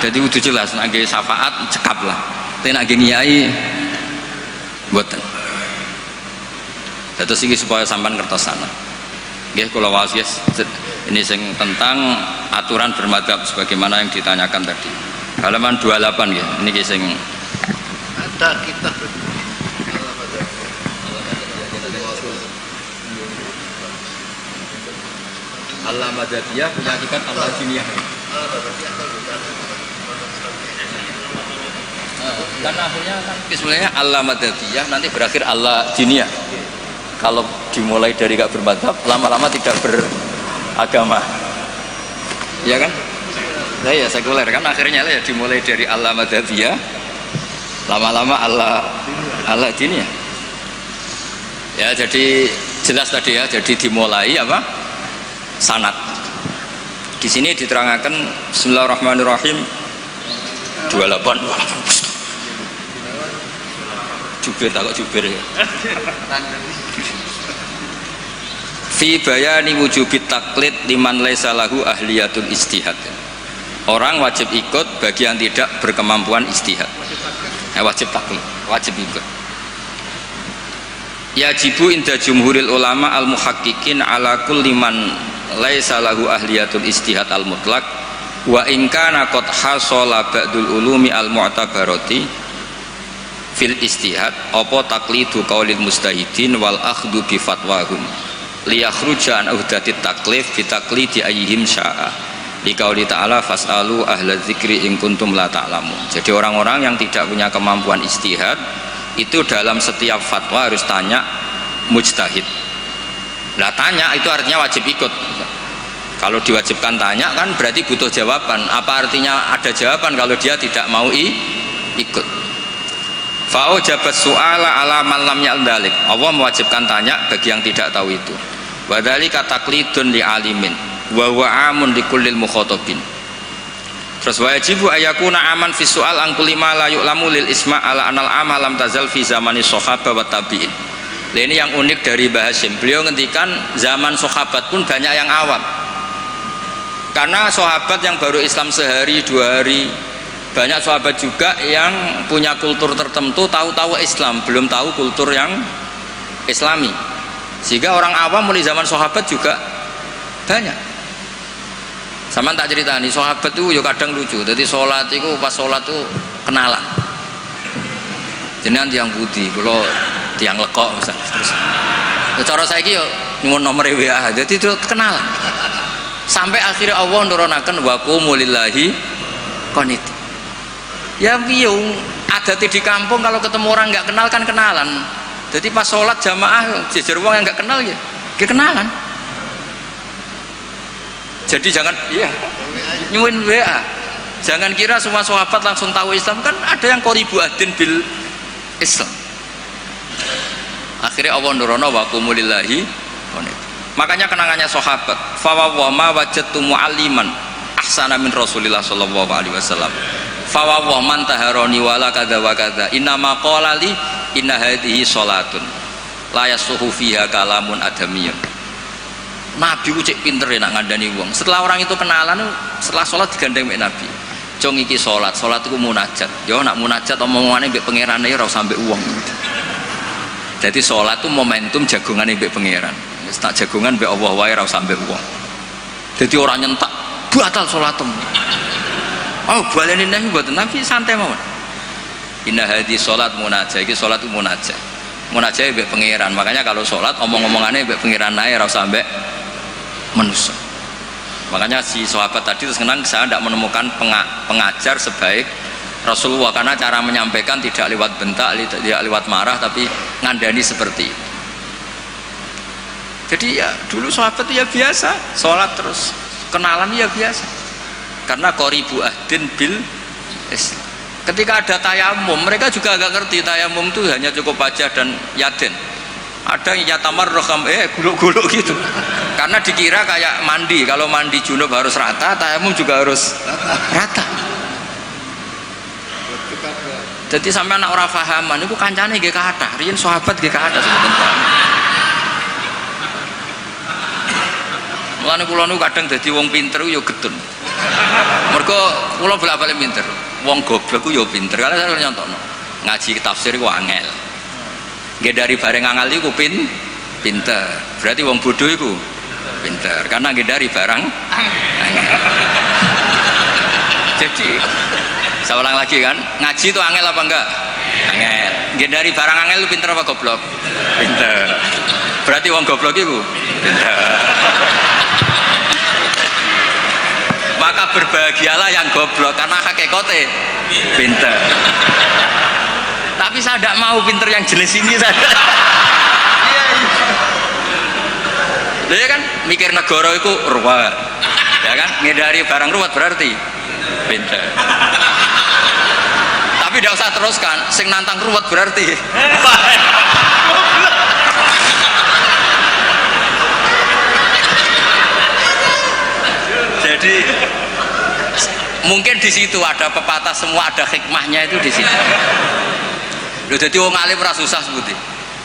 Jadi udah jelas nganggo syafaat cekap lah, tapi nganggo ngiyai buatan. Terus ini supaya sampan kertas sana. Nggih kula waos ini sing tentang aturan bermadzhab sebagaimana yang ditanyakan tadi. Halaman 28 ya. Ini sing ada kitab Al-Madadiyah punya kitab Al-Jiniyah. Dan akhirnya kan sebenarnya Al-Madadiyah nanti berakhir Al-Jiniyah. Kalau dimulai dari gak bermadzhab, lama-lama tidak beragama, ya kan? Nah, ya sekuler kan akhirnya ya dimulai dari Al-Madadiyah, lama-lama Al-Jiniyah. Ya jadi jelas tadi ya, jadi dimulai apa? Sanad. Di sini diterangkan Bismillahirrahmanirrahim 28. Jubir takut jubir ya. Fi bayani wujubit taklid liman laisa lahu ahliyatul istihad. Orang wajib ikut bagi yang tidak berkemampuan istihad. Wajib taklid, wajib ikut. Yajibu inda jumhuril ulama al muhaqqiqin ala kulli man laisa lahu ahliyatul istihad al mutlaq wa in kana qad hasala ba'dul ulumi al mu'tabarati fil istihad apa taklidu qaulil mustahidin wal akhdhu bi fatwahum liyakhruja an uhdatit taklif bi taklidi ayyihim syaa liqauli ta'ala fasalu ahla dzikri in kuntum la ta'lamun. Jadi orang-orang yang tidak punya kemampuan istihad itu dalam setiap fatwa harus tanya mujtahid. Lah tanya itu artinya wajib ikut. Kalau diwajibkan tanya kan berarti butuh jawaban. Apa artinya ada jawaban kalau dia tidak mau ikut? Fa'u jabat su'ala ala man lam ya'dalik. Allah mewajibkan tanya bagi yang tidak tahu itu. Wa dzalika taqlidun li alimin wa huwa amun li kullil mukhatabin. Terus wajibu ayakuna aman fi su'al an kulli ma la yu'lamu lil isma' ala anal ama lam tazal fi zamani sahabah wa tabi'in. Ini yang unik dari Mbah Hasyim. Beliau ngendikan zaman sahabat pun banyak yang awam. Karena sahabat yang baru Islam sehari dua hari, banyak sahabat juga yang punya kultur tertentu, tahu-tahu Islam, belum tahu kultur yang Islami. Sehingga orang awam mulai zaman sahabat juga banyak. Sama tak cerita nih, sahabat itu ya kadang lucu. Jadi sholat itu pas sholat itu kenalan. Jenengan tiang budi, kalau tiang lekok misalnya. Terus, cara saya yo nyuwun nomor WA, jadi itu kenalan. Sampai akhirnya Allah nurunaken wa qumu lillahi qanit. Ya biung ada di kampung kalau ketemu orang nggak kenal kan kenalan. Jadi pas sholat jamaah jejer wong yang nggak kenal ya kenalan. Jadi jangan nyuwun WA. Jangan kira semua sahabat langsung tahu Islam, kan ada yang qoribu adin bil Islam. Akhirnya Allah nurono wa qumu lillahi qanit. Makanya kenangannya sahabat, fa wa ma wajadtu mualliman ahsana min Rasulillah sallallahu alaihi wasallam. Fa wa man taharani wala kadza wa kadza inna ma qala li inna hadhihi salatun la yasuhu fiha kalamun adamiyun. Nabi ku cek pinter ya nak ngandani wong. Setelah orang itu kenalan, setelah sholat digandeng mbek Nabi. Jong iki sholat iku munajat. Yo nak munajat omongane mbek pangerane ya ora usah mbek wong. Jadi sholat itu momentum jagongane mbek pangeran. Wis tak jagongan mbek Allah wae ora usah mbek wong. Jadi orang nyentak batal sholatem. Oh, baleni Nabi mboten, Nabi santai mawon. Inna hadhi sholat munajat, iki sholat itu munajat. Munajat mbek pangeran. Makanya kalau sholat omong-omongane mbek pangeran ae ora usah mbek manusia. Makanya si sahabat tadi terus kenang, saya tidak menemukan pengajar sebaik Rasulullah, karena cara menyampaikan tidak lewat bentak, tidak lewat marah, tapi ngandani seperti itu. Jadi ya dulu sahabat itu ya biasa sholat terus kenalan ya biasa, karena qoribu ahdin bil Islam. Ketika ada tayamum, mereka juga agak ngerti tayamum itu hanya cukup wajah dan yaden. Ada yang yatamarraham guluk-guluk gitu. Karena dikira kayak mandi, kalau mandi junub harus rata, tayamum juga harus rata. Jadi sampai anak orang fahaman itu kancane nggih kathah, riyen sahabat nggih kathah sebenarnya. Mulane kula niku kadang dadi wong pinter yo getun. Mergo kula bolak-balik pinter. Wong goblok ku yo pinter. Karena saya nyontokno. Ngaji tafsir ku angel. Nggih dari bareng angel iku pinter. Berarti wong bodoh iku pinter. Karena nggih dari barang angel. Jadi saya ulang lagi kan, ngaji itu angel apa enggak? Angel. Nggih dari barang angel lu pinter apa goblok? Pinter. Berarti wong goblok iku pinter. Maka berbahagialah yang goblok karena hakikate pinter. Tapi saya tidak mau pinter yang jenis ini saya. Dia kan mikir negara itu ruwet, ya kan? Ngedari barang ruwet berarti pinter. Tapi tidak usah teruskan, sing nantang ruwet berarti. Jadi mungkin di situ ada pepatah, semua ada hikmahnya itu di situ. Lho dadi wong alim ora susah sebuti.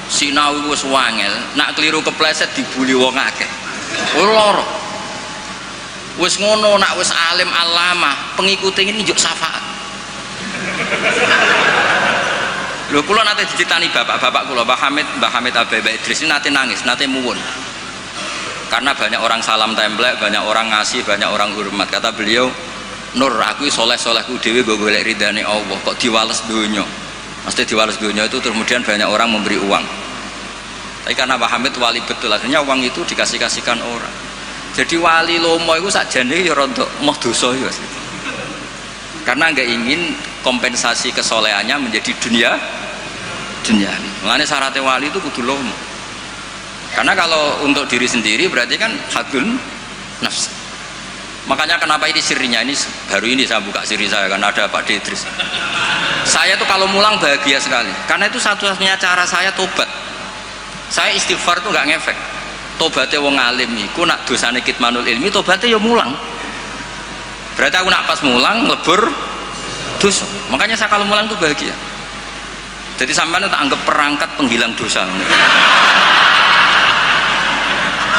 Sinau wis wangel, nak keliru kepleset dibuli wong akeh. Ora. Wis ngono nak wis alim alamah, pengikute ini njuk syafaat. Lho kula nate diceritani bapak-bapak kula, Mbah Hamid Abeba Idris ini nate nangis, nate muwun. Karena banyak orang salam templek, banyak orang ngasih, banyak orang hormat. Kata beliau, Nur, aku soleh-solehku dewe gue golek ridane Allah, kok diwales dunya. Mesti diwales dunya itu kemudian banyak orang memberi uang. Tapi karena Pak Hamid wali betul, akhirnya uang itu dikasih-kasihkan orang. Jadi wali lomo itu sakjane ya rontok moh dosa ya. Karena nggak ingin kompensasi kesolehannya menjadi dunia. Makanya syaratnya wali itu kudu lomo. Karena kalau untuk diri sendiri berarti kan hadun nafs. Makanya kenapa ini sirinya, ini baru ini saya buka siri saya karena ada Pak Idris. Saya tuh kalau mulang bahagia sekali. Karena itu satu-satunya cara saya tobat. Saya istighfar tuh nggak ngefek. Tobatnya wong alim iku nak dosane kitmanul ilmi, tobatnya ya mulang. Berarti aku nak pas mulang lebur dosa. Makanya saya kalau mulang tuh bahagia. Jadi sampean tak anggap perangkat penghilang dosa.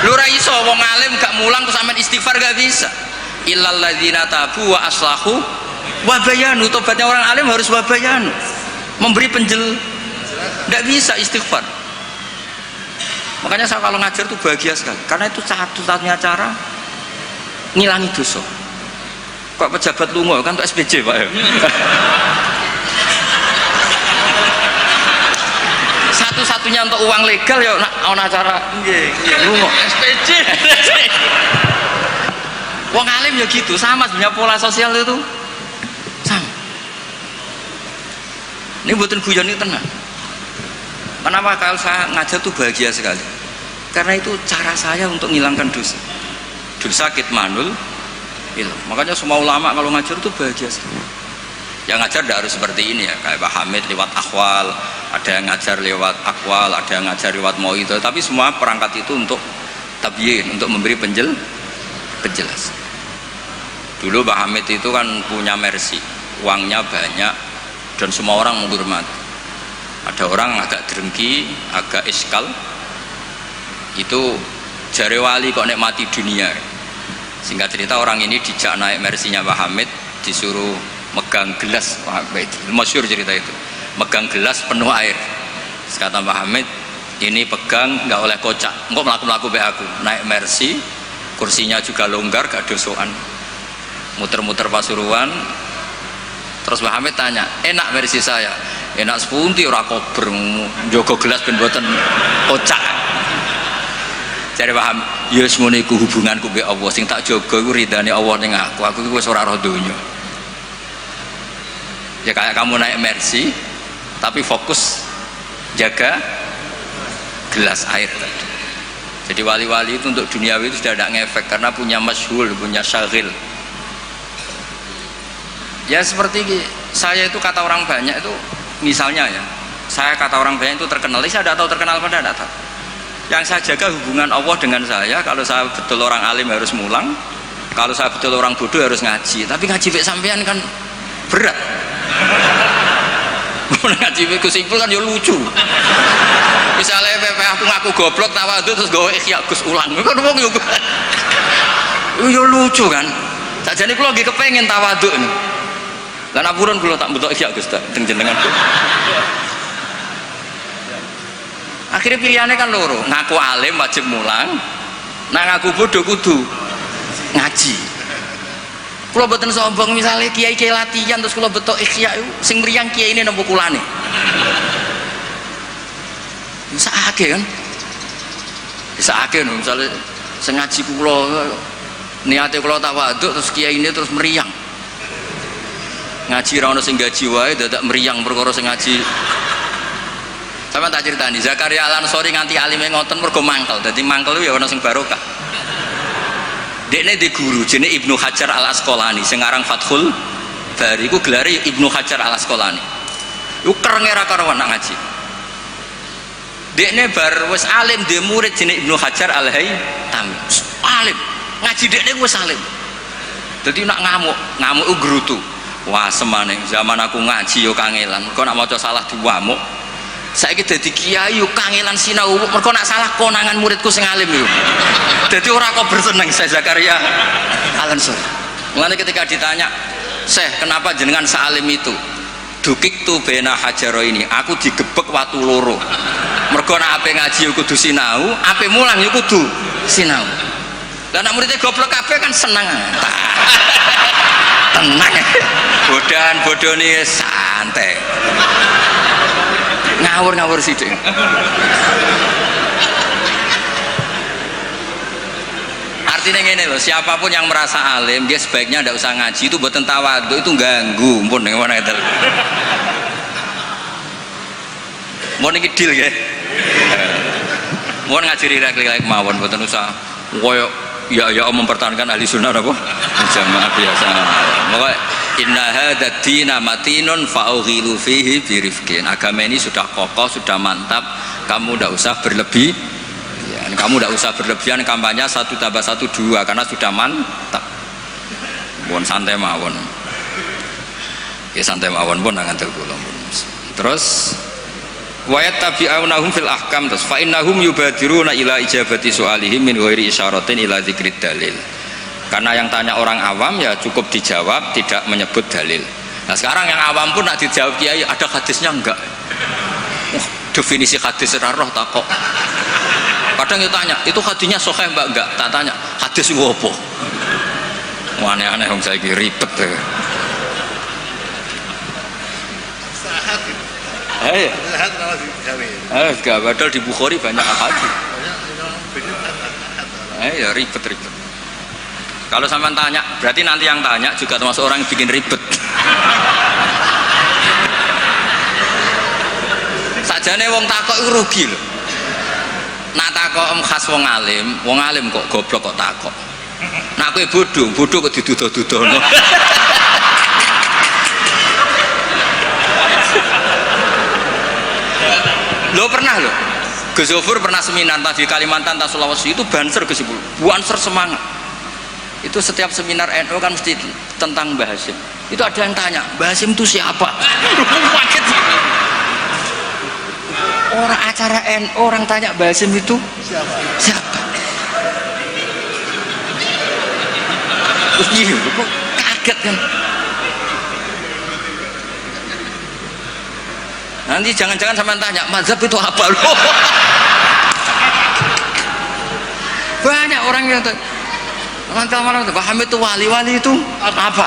Lu ra iso wong alim gak mulang terus sampean istighfar gak bisa. Illal ladzina tabu wa aslahu wa bayanu. Tobatnya orang alim harus wa bayanu. Memberi ndak bisa istighfar. Makanya saya kalau ngajar tuh bahagia sekali. Karena itu satu-satunya cara ngilangi dosa. Kok pejabat lunga kan tuh SPJ Pak ya. Satu-satunya untuk uang legal ya ana acara lunga SPJ. Wong alim ya gitu, sama sebenarnya pola sosial itu sama. Ini buatan guyon ini tenang. Kenapa kalau saya ngajar tuh bahagia sekali? Karena itu cara saya untuk menghilangkan dosa. Dosa kitmanul ilm. Makanya semua ulama kalau ngajar tuh bahagia sekali. Yang ngajar tidak harus seperti ini ya, kayak Pak Hamid lewat akwal, ada yang ngajar lewat akwal, ada yang ngajar lewat mauidhah, tapi semua perangkat itu untuk tabyin, untuk memberi penjelasan. Dulu Pak Hamid itu kan punya mercy, uangnya banyak dan semua orang menghormati. Ada orang agak drengki, agak iskal, itu jare wali kok nikmati dunia. Singkat cerita orang ini dijak naik mercy-nya Pak Hamid, disuruh megang gelas, masyhur cerita itu, megang gelas penuh air. Kata Pak Hamid, ini pegang nggak oleh kocak, engkau melaku be aku naik mercy, kursinya juga longgar, gak dosoan, muter-muter Pasuruan. Terus Pak Hamid tanya, enak mercy saya? Enak sepunti ora kober, njogo gelas ben mboten kocak. Jare Pak Hamid, ya semono iku hubunganku mbek Allah, sing tak jaga iku ridane Allah ning aku iku wis ora roh donya. Ya kayak kamu naik mercy tapi fokus jaga gelas air tadi. Jadi wali-wali itu untuk duniawi itu sudah tidak ngefek karena punya masyhul, punya syagil. Ya seperti saya itu kata orang banyak itu, misalnya ya, saya kata orang banyak itu terkenal, saya tidak tahu terkenal pada tidak tahu. Yang saya jaga hubungan Allah dengan saya. Kalau saya betul orang alim harus mulang, kalau saya betul orang bodoh harus ngaji. Tapi ngaji fik sampean kan berat. Ngaji fik Gus Ipul kan ya lucu. Misalnya aku ngaku goblok tawadhu terus gawe ikhya Gus ulang. Kan wong yo lucu kan. Sajane kula lagi kepengin tawadhu ini. Lan apuran kula tak bentuk ikhya Gus tak teng jenengan. Akhirnya pilihannya kan loro, ngaku alim wajib mulang, nah ngaku bodoh kudu ngaji. Kalau betul sombong misalnya kiai latihan terus kalau betul ikhya sing meriang kiai ini nempuh kulane. Bisa akeh kan? Bisa akeh no, misalnya sengaji kulo niatnya kulo tawaduk terus kiai ini terus meriang. Ngaji ra ono sing gaji wae dadak meriang perkara sing ngaji. Sama tak ceritani, Zakaria Al-Ansori nganti alime ngoten mergo mangkel. Dadi mangkel itu ya ana sing barokah. Dekne di guru jenenge Ibnu Hajar Al-Asqalani sing aran Fathul Bari iku gelare Ibnu Hajar Al-Asqalani. Iku kerenge ra karuan nak ngaji. Dekne bar wis alim dhe murid jenenge Ibnu Hajar Al-Haytami. Alim, ngaji dekne wis alim. Dadi nak ngamuk iku grutu. Wah, semane zaman aku ngaji yo kangelan. Kok nak maca salah diwamuk. Saiki dadi kiai yo kangelan sinau mergo nak salah konangan muridku sing alim yo. Dadi ora kok berseneng saya Zakaria Al-Ansori. Mulane ketika ditanya, "Syekh, kenapa jenengan sealim itu?" Dukik tu bena hajaro ini, aku digebek watu loro. Mergo nak ape ngaji yo kudu sinau, ape mulang yo kudu sinau. Lah nak muridnya goblok kabeh kan seneng. Tenang. Bodoh-bodone santai. Ngawur sithik. Artinya ngene loh, siapapun yang merasa alim dia sebaiknya tidak usah ngaji, itu buatan tawadhu, itu ganggu pun dengan mana itu mau ini deal ya mau ngaji rilek-rilek mawon buatan usah koyok ya mempertahankan ahli sunnah apa jamaah biasa pokoknya inna hadad dina matinun fa'ughilu fihi birifkin. Agama ini sudah kokoh, sudah mantap, kamu tidak usah berlebih ya, kamu tidak usah berlebihan kampanye 1 tambah 1 2 karena sudah mantap. Pun santai mawon ya, santai mawon pun ngantel kula. Terus wa yattabi'unahum fil ahkam, terus fa innahum yubadiruna ila ijabati su'alihim min ghairi isyaratin ila dzikrid dalil. Karena yang tanya orang awam ya cukup dijawab, tidak menyebut dalil. Nah sekarang yang awam pun nak dijawab kiai ada hadisnya enggak? Definisi hadis ora roh tak kok. Kadang itu tanya, itu hadisnya sahih mbak enggak? Tak tanya, hadis itu apa? Aneh-aneh wong saiki ribet ya. Sahat. Iya. Sahat kalau digawe. Enggak, padahal di Bukhari banyak hadis. Ya ribet. Kalau sampean tanya, berarti nanti yang tanya juga termasuk orang yang bikin ribet. Sajane wong takok iku rugi lho. Nak takok khas wong alim kok goblok kok takok. Nak kowe bodoh kok diduduh-duduhno. Lo pernah lho. Gus Zofur pernah seminar di Kalimantan, Sulawesi itu banser ke 10. Banser semangat. Itu setiap seminar NU kan mesti tentang Mbah Hasyim. Itu ada yang tanya, Mbah Hasyim itu siapa? Orang acara NU orang tanya Mbah Hasyim itu siapa? Terus iya, kok kaget kan? Nanti jangan-jangan sama tanya, mazhab itu apa loh? Banyak orang yang malam paham itu wali itu apa?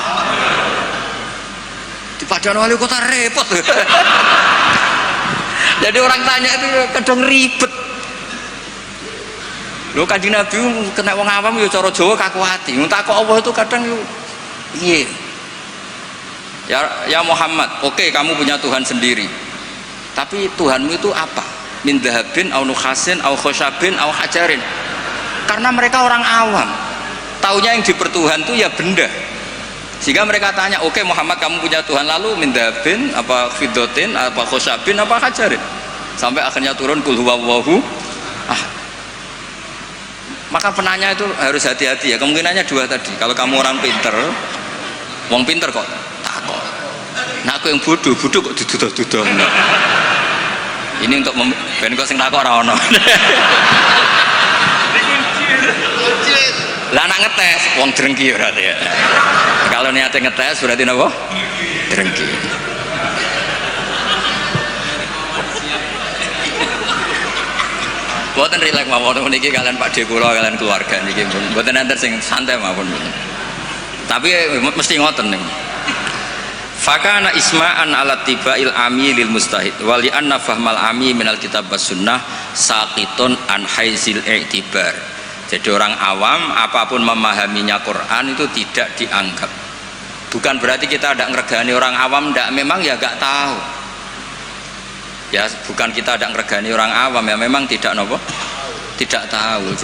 Di Padang wali kota repot. Jadi orang tanya itu kadang ribet. Lo Kanjeng Nabi kena wong awam ya cara Jawa kaku hati. Takok Allah itu kadang yo piye? Ya Muhammad, oke kamu punya Tuhan sendiri. Tapi Tuhanmu itu apa? Min dhahabin au nukhasin au khosabin au hajarin. Karena mereka orang awam. Taunya yang dipertuhan itu ya benda, sehingga mereka tanya, oke Muhammad kamu punya Tuhan, lalu mindabin apa fidotin apa khosabin apa hajarin, sampai akhirnya turun kul huwallahu Maka penanya itu harus hati-hati ya. Kemungkinannya dua tadi. Kalau kamu orang pinter, wong pinter kok takok. Nah aku yang bodoh kok diduduh-duduh. Ini untuk ben kok sing takok ora ono. Lah nak ngetes wong drengki berarti ya. Kalau niatnya ngetes berarti napa? Drengki. Boten rileks mawon niki kalian Pak De kula kalian keluarga niki mboten enten sing santai mawon. Tapi mesti ngoten niku. Fakana isma'an ala tibail ami lil mustahid wali anna fahmal ami minal kitab was sunnah saqitun an haizil i'tibar. Jadi orang awam apapun memahaminya Quran itu tidak dianggap. Bukan berarti kita tidak ngeregani orang awam, tidak, memang ya gak tahu. Ya bukan kita tidak ngeregani orang awam ya, memang tidak nopo, tidak tahu.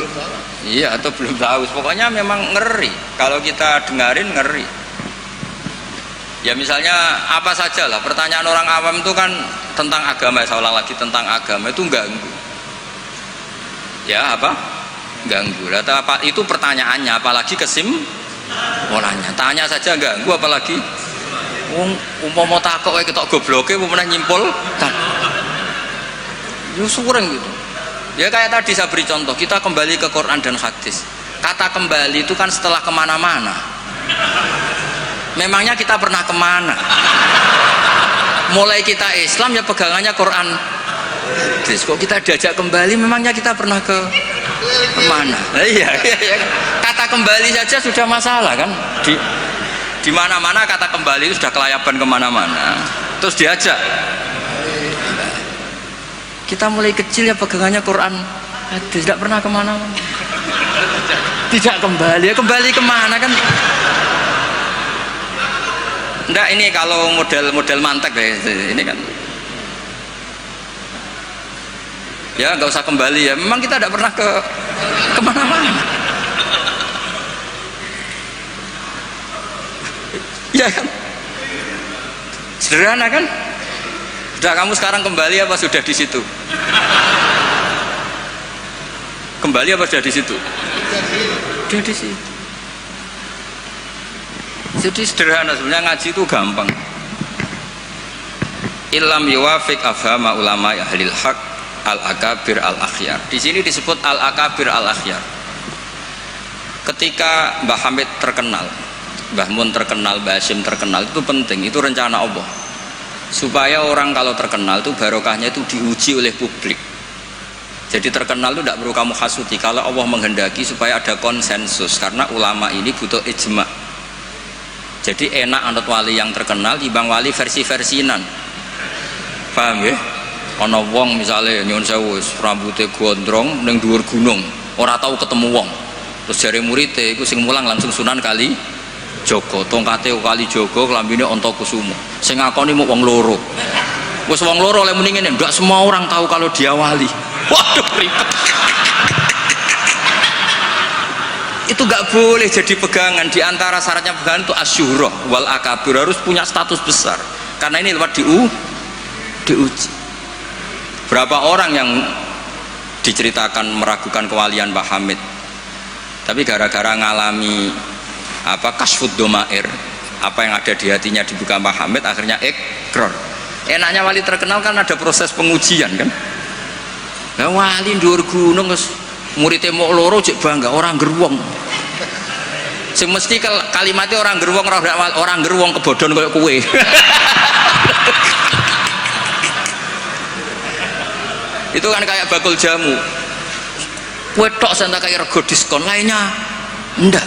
Iya atau belum tahu. Pokoknya memang ngeri. Kalau kita dengarin ngeri. Ya misalnya apa saja lah, pertanyaan orang awam itu kan tentang agama, saya ulang lagi tentang agama itu ganggu. Ya apa? Ganggu. Apa itu pertanyaannya, apalagi kesimpulannya. Tanya saja ganggu, apalagi umpama takok kayak ketok gobloke umpama nyimpul kan. Yo sureng gitu. Ya kayak tadi saya beri contoh, kita kembali ke Quran dan hadis. Kata kembali itu kan setelah kemana-mana. Memangnya kita pernah kemana? Mulai kita Islam ya pegangannya Quran. Terus kok kita diajak kembali, memangnya kita pernah kemana? Nah, iya. Kata kembali saja sudah masalah kan? Di mana-mana kata kembali itu sudah kelayaban kemana-mana. Terus diajak. Kita mulai kecil ya pegangannya Quran. Tidak pernah kemana-mana. Tidak kembali. Ya kembali kemana kan? Enggak, ini kalau model mantek ya, ini kan ya nggak usah kembali ya, memang kita tidak pernah kemana-mana ya kan, sederhana kan. Sudah kamu sekarang kembali apa sudah di situ? Kembali apa sudah di situ? Sudah di situ. Jadi sederhana, sebenarnya ngaji itu gampang. Ilam yuwafiq afhama ulama ahlil haq al-akabir al-akhyar. Di sini disebut al-akabir al-akhyar. Ketika Mbah Hamid terkenal, Mbah Mun terkenal, Mbah Hasyim terkenal, itu penting, itu rencana Allah. Supaya orang kalau terkenal itu barokahnya itu diuji oleh publik. Jadi terkenal itu tidak perlu kamu hasuti. Kalau Allah menghendaki supaya ada konsensus, karena ulama ini butuh ijma'. Jadi enak anut wali yang terkenal dibanding wali versi-versinan. Paham ya? Ana wong misalnya nyuwun sewu rambutnya gondrong ning dhuwur gunung, ora tahu ketemu wong. Terus jare muridé iku sing mulang langsung Sunan Kali Jaga, tongkate Kali Jaga, klambine Antakusuma. Sing ngakoni mung wong loro. Wis wong loro oleh muni ngene, ndak semua orang tahu kalau dia wali. Waduh ribet. Itu gak boleh jadi pegangan. Di antara syaratnya pegangan itu asyurah wal akabir, harus punya status besar, karena ini lewat diuji. Berapa orang yang diceritakan meragukan kewalian Mbah Hamid, tapi gara-gara ngalami kasfud domair, apa yang ada di hatinya dibuka Mbah Hamid, akhirnya ikrar. Enaknya wali terkenal kan ada proses pengujian kan. Nah wali dhuwur gunung muridnya mau loro cek bangga orang geruwong. Sing mesti kalimatnya orang geruwong, orang geruwong kebodhon kayak kue. Itu kan kayak bakul jamu. Kue tok santai kayak rego diskon, lainnya enggak.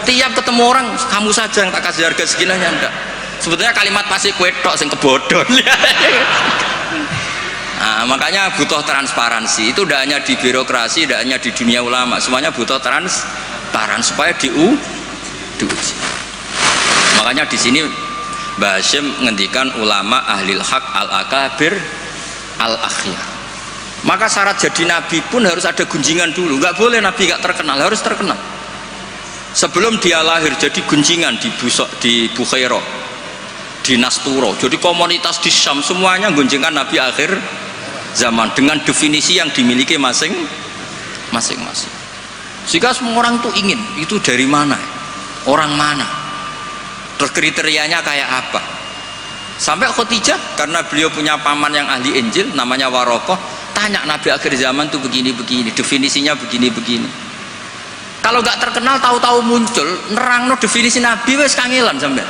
Tiap ketemu orang kamu saja yang tak kasih harga seginanya enggak. Sebetulnya kalimat pasti kue tok sing kebodhon. Nah, makanya butuh transparansi. Itu tidak hanya di birokrasi, tidak hanya di dunia ulama, semuanya butuh transparan supaya diuji. Makanya di sini Mbah Hasyim ngendikan ulama ahlil haq al-akabir al-akhyar. Maka syarat jadi nabi pun harus ada gunjingan dulu. Nggak boleh nabi nggak terkenal, harus terkenal. Sebelum dia lahir jadi gunjingan di Bukhairah, di Nasturo, jadi komunitas di Syam semuanya gunjingkan nabi akhir zaman dengan definisi yang dimiliki masing-masing. Sehingga semua orang tuh ingin, itu dari mana? Orang mana? Terus kriterianya kayak apa? Sampai Khadijah karena beliau punya paman yang ahli Injil namanya Warokoh, tanya Nabi akhir zaman tuh begini-begini, definisinya begini-begini. Kalau nggak terkenal tahu-tahu muncul nerangno definisi Nabi wes kangelan sampai.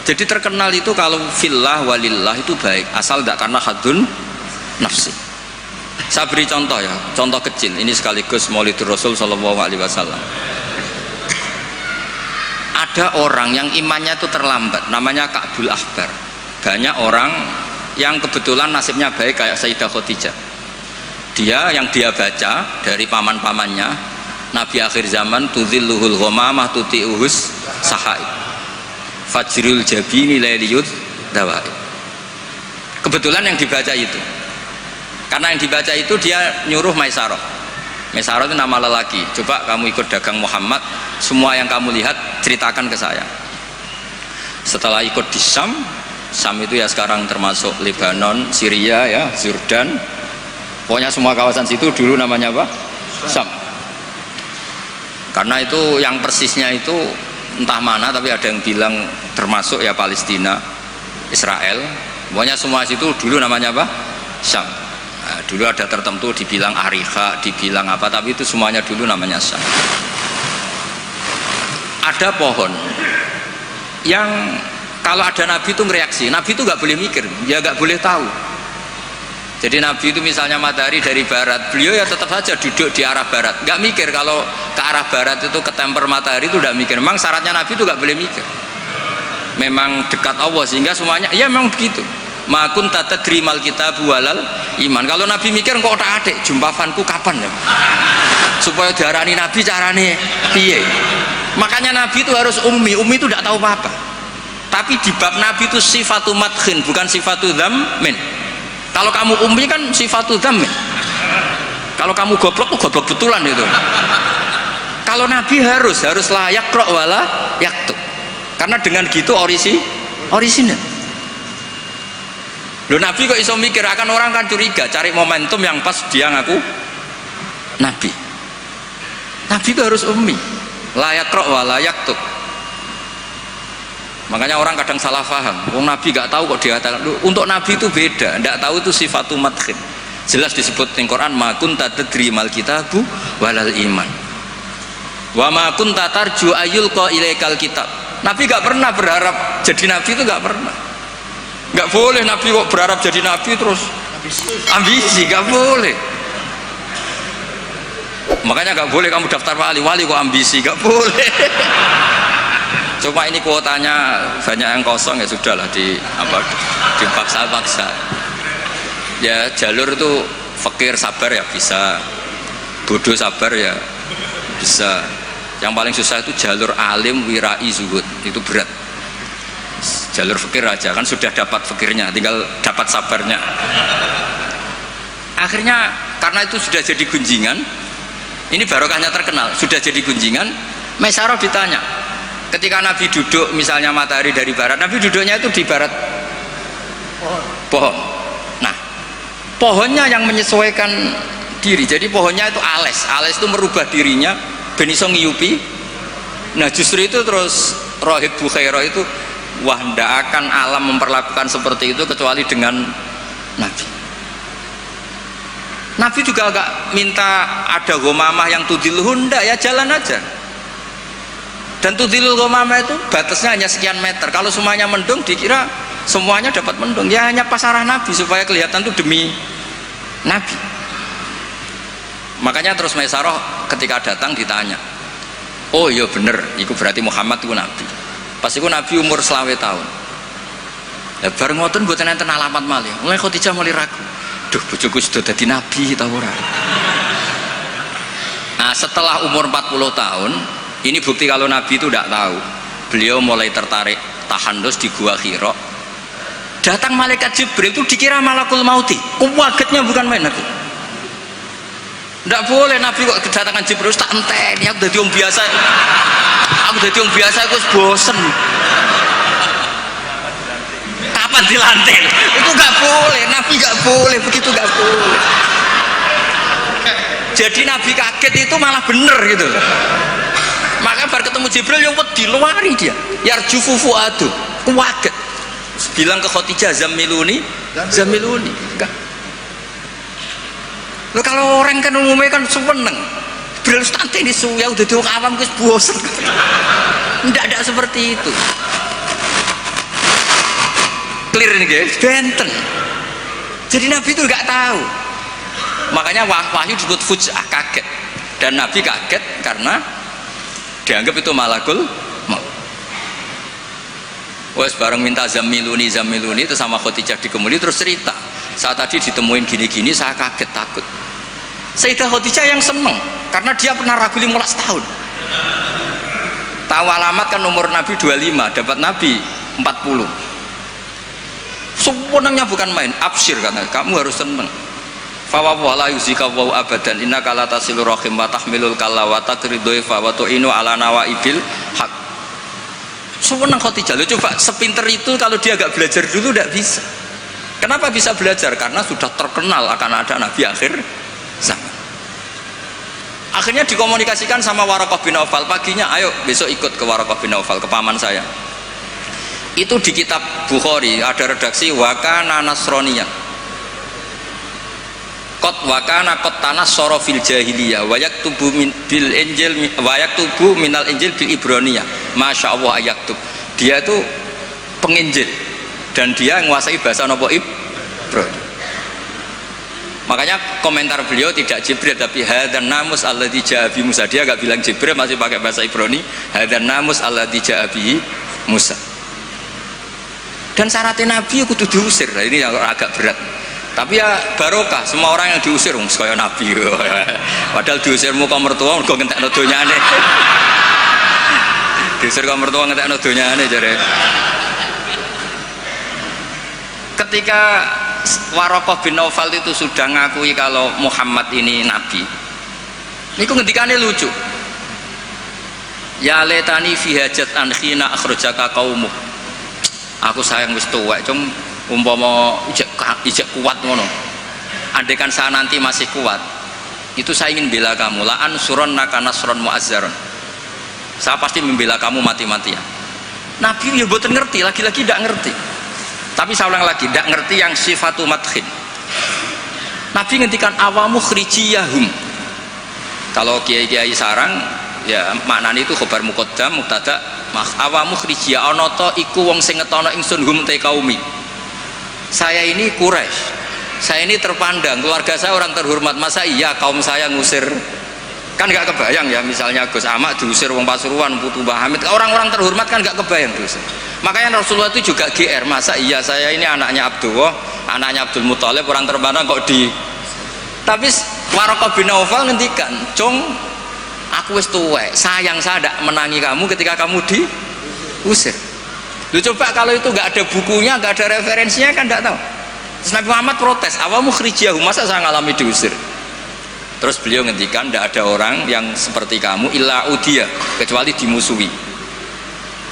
Jadi terkenal itu kalau fillah walillah itu baik, asal tidak karena hadun nafsi. Saya beri contoh ya, contoh kecil. Ini sekaligus Maulidur Rasul Shallallahu Alaihi Wasallam. Ada orang yang imannya itu terlambat, namanya Ka'bul Ahbar. Banyak orang yang kebetulan nasibnya baik kayak Sayyidah Khadijah. Dia yang dia baca dari paman-pamannya, Nabi akhir zaman tudzilluhul ghamamah tuti'uhus sahaib. Fajrul jabini lailiyud dawai. Kebetulan yang dibaca itu. Karena yang dibaca itu dia nyuruh Maisarah. Maisarah itu nama lelaki. Coba kamu ikut dagang Muhammad, semua yang kamu lihat ceritakan ke saya. Setelah ikut di Syam itu ya sekarang termasuk Lebanon, Syria ya, Jordan. Pokoknya semua kawasan situ dulu namanya apa? Syam. Karena itu yang persisnya itu entah mana, tapi ada yang bilang termasuk ya Palestina, Israel. Pokoknya semua situ dulu namanya apa? Syam. Nah, dulu ada tertentu dibilang Ariha, dibilang apa, tapi itu semuanya dulu namanya Syam. Ada pohon yang kalau ada Nabi itu mereaksi. Nabi itu nggak boleh mikir, ya nggak boleh tahu. Jadi Nabi itu misalnya matahari dari barat, beliau ya tetap saja duduk di arah barat, nggak mikir kalau ke arah barat itu ketemper matahari itu nggak mikir. Memang syaratnya Nabi itu nggak boleh mikir. Memang dekat Allah sehingga semuanya, ya memang begitu. Makun tata drimal kita bualal iman. Kalau Nabi mikir kok tak adik jumpafanku kapan ya? Supaya diarani Nabi carane piye? Makanya Nabi itu harus ummi. Ummi itu tidak tahu apa-apa. Tapi di bab Nabi itu sifatu madkhin, bukan sifatu dzammin. Kalau kamu ummi kan sifatu dzammin. Kalau kamu goblok, goblok betulan itu. Kalau Nabi harus layak yaqra wala yaktub. Karena dengan gitu orisinal. Loh Nabi kok iso mikir, akan orang kan curiga, cari momentum yang pas dia ngaku Nabi. Nabi itu harus ummi, layak roh wa layak tuh. Makanya orang kadang salah paham. Wong Nabi gak tahu kok dia katakan. Untuk Nabi itu beda, tidak tahu itu sifatu madkhin. Jelas disebut di Quran, ma kunta tadri mal kitabu walal iman. Wa ma kunta tarju ayyulqa ilaikal kitab. Nabi gak pernah berharap jadi Nabi, itu gak pernah. Nggak boleh Nabi kok berharap jadi Nabi terus ambisi, nggak boleh. Makanya nggak boleh kamu daftar wali kok ambisi, nggak boleh. Cuma ini kuotanya banyak yang kosong, ya sudahlah dipaksa-paksa. Ya jalur itu fakir sabar ya bisa, bodoh sabar ya bisa. Yang paling susah itu jalur alim wirai zuhud, itu berat. Jalur fikir aja kan sudah dapat fikirnya, tinggal dapat sabarnya. Akhirnya karena itu sudah jadi gunjingan, ini barokahnya terkenal, sudah jadi gunjingan. Maisarah ditanya, ketika Nabi duduk misalnya matahari dari barat, Nabi duduknya itu di barat pohon. Nah, pohonnya yang menyesuaikan diri. Jadi pohonnya itu ales itu merubah dirinya ben iso ngiyupi. Nah, justru itu terus Rohib Bukhairah itu, wah ndak akan alam memperlakukan seperti itu kecuali dengan Nabi. Nabi juga agak minta ada ghamamah yang tudilhu, ndak, ya jalan aja. Dan tudilul ghamamah itu batasnya hanya sekian meter. Kalau semuanya mendung dikira semuanya dapat mendung, ya hanya pas arah Nabi supaya kelihatan itu demi Nabi. Makanya terus Maisarah ketika datang ditanya, oh iya bener, itu berarti Muhammad itu Nabi. Pas itu Nabi umur 20 tahun. Ya bareng ngoten mboten enten alamat malih. Mulai Khadijah mulai ragu. Duh, bojoku sudah jadi nabi ta ora. Nah, setelah umur 40 tahun, ini bukti kalau Nabi itu tidak tahu. Beliau mulai tertarik tahandus di Gua Hira. Datang malaikat Jibril itu dikira malakul mauti. Kagetnya bukan main Nabi. Tidak boleh Nabi kok kedatangan Jibril tak enteni, aku jadi orang biasa. Aku jadi orang biasa, aku bosen. Kapan dilantik? Itu gak boleh, Nabi gak boleh, begitu gak boleh. Jadi Nabi kaget itu malah bener gitu. Makanya baru ketemu Jibril yang wedi luari dia. Yarjufu fuadu, kuwaget. Bilang ke Khadijah zamiluni. Enggak. Lo kalau orang kan umumnya kan seneng. Jibril santai di suya udah diok awam wis bosen. Enggak seperti itu. Clear nih guys, benten. Jadi Nabi itu enggak tahu. Makanya wahyu disebut fuj'ah, kaget. Dan Nabi kaget karena dianggap itu malakul maut. Wes bareng minta zamiluni itu sama Khadijah dikemuli terus cerita. Saat tadi ditemuin gini-gini saya kaget takut. Sayyidah Khadijah yang seneng karena dia pernah ragu 15 tahun. Tahu alamat kan umur Nabi 25, dapat Nabi 40. Sebenarnya bukan main, absyir katanya, kamu harus seneng. Fawawu la yuzika wa abadan innaka la tasilur rahim wa tahmilul kalla wa takriduifa wa tu'inu ala nawaibil haq. Sewenang Khadijah. Coba sepinter itu kalau dia agak belajar dulu tidak bisa. Kenapa bisa belajar? Karena sudah terkenal akan ada Nabi akhir zaman. Akhirnya dikomunikasikan sama Waraqah bin Naufal, paginya ayo besok ikut ke Waraqah bin Naufal, ke paman saya. Itu di kitab Bukhari ada redaksi wakana nasroniyah. Qad wakana qad tanassara fil jahiliyah wa yaktubu bil injil wa yaktubu minal injil bil ibroniyah. Masyaallah ayaktub. Dia itu penginjil dan dia menguasai bahasa napa Ibrani. Makanya komentar beliau tidak Jibril tapi hadan namus alladzi ja'a bi Musa. Dia enggak bilang Jibril, masih pakai bahasa Ibrani. Hadan namus alladzi ja'a bi Musa. Dan syaratnya Nabi kudu diusir. Nah, ini yang agak berat. Tapi ya barokah, semua orang yang diusir kaya Nabi. Padahal diusirmu kok mertua mergo ngentekno donyane. Diusir kok mertua ngentekno donyane jare. Ketika Waraqah bin Naufal itu sudah ngakui kalau Muhammad ini nabi. Niku ngendikane lucu. Ya letani fi hajat an khina akhrajaka qaumuk. Aku sayang wis tuwek, cung umpama ijek kuat ngono. Andaikan saya nanti masih kuat, itu saya ingin bela kamu. La ansurannaka nasron mu'azzaron. Saya pasti membela kamu mati-matian. Nabi ya mboten ngerti, lagi-lagi tidak ngerti. Tapi saya ulang lagi, tidak ngerti yang sifatu madkhin. Nabi ngendikan awamu khrijiyahum. Kalau kiai-kiai sarang ya maknane itu khabar muqaddam mubtada awamu khrijiyah ana ta iku wong sing ngetono ingsun hum te kaumi. Saya ini Quraisy, saya ini terpandang, keluarga saya orang terhormat, masa iya kaum saya ngusir? Kan nggak kebayang ya, misalnya Gus Ahmad diusir wong Pasuruan, Putu Mbah Hamid, orang-orang terhormat kan nggak kebayang diusir. Makanya Rasulullah itu juga GR, masa iya saya ini anaknya Abdullah, anaknya Abdul Muthalib, orang terpandang kok di. Tapi Waraqah bin Naufal ngendikan, "Cung, aku wis tuwek, sayang saya tidak menangi kamu ketika kamu diusir." Lu coba kalau itu nggak ada bukunya, nggak ada referensinya kan nggak tahu. Terus Nabi Muhammad protes, awamu khrijiyahum, masa saya ngalami diusir? Terus beliau ngendikan, tidak ada orang yang seperti kamu illa udiya, kecuali dimusuhi.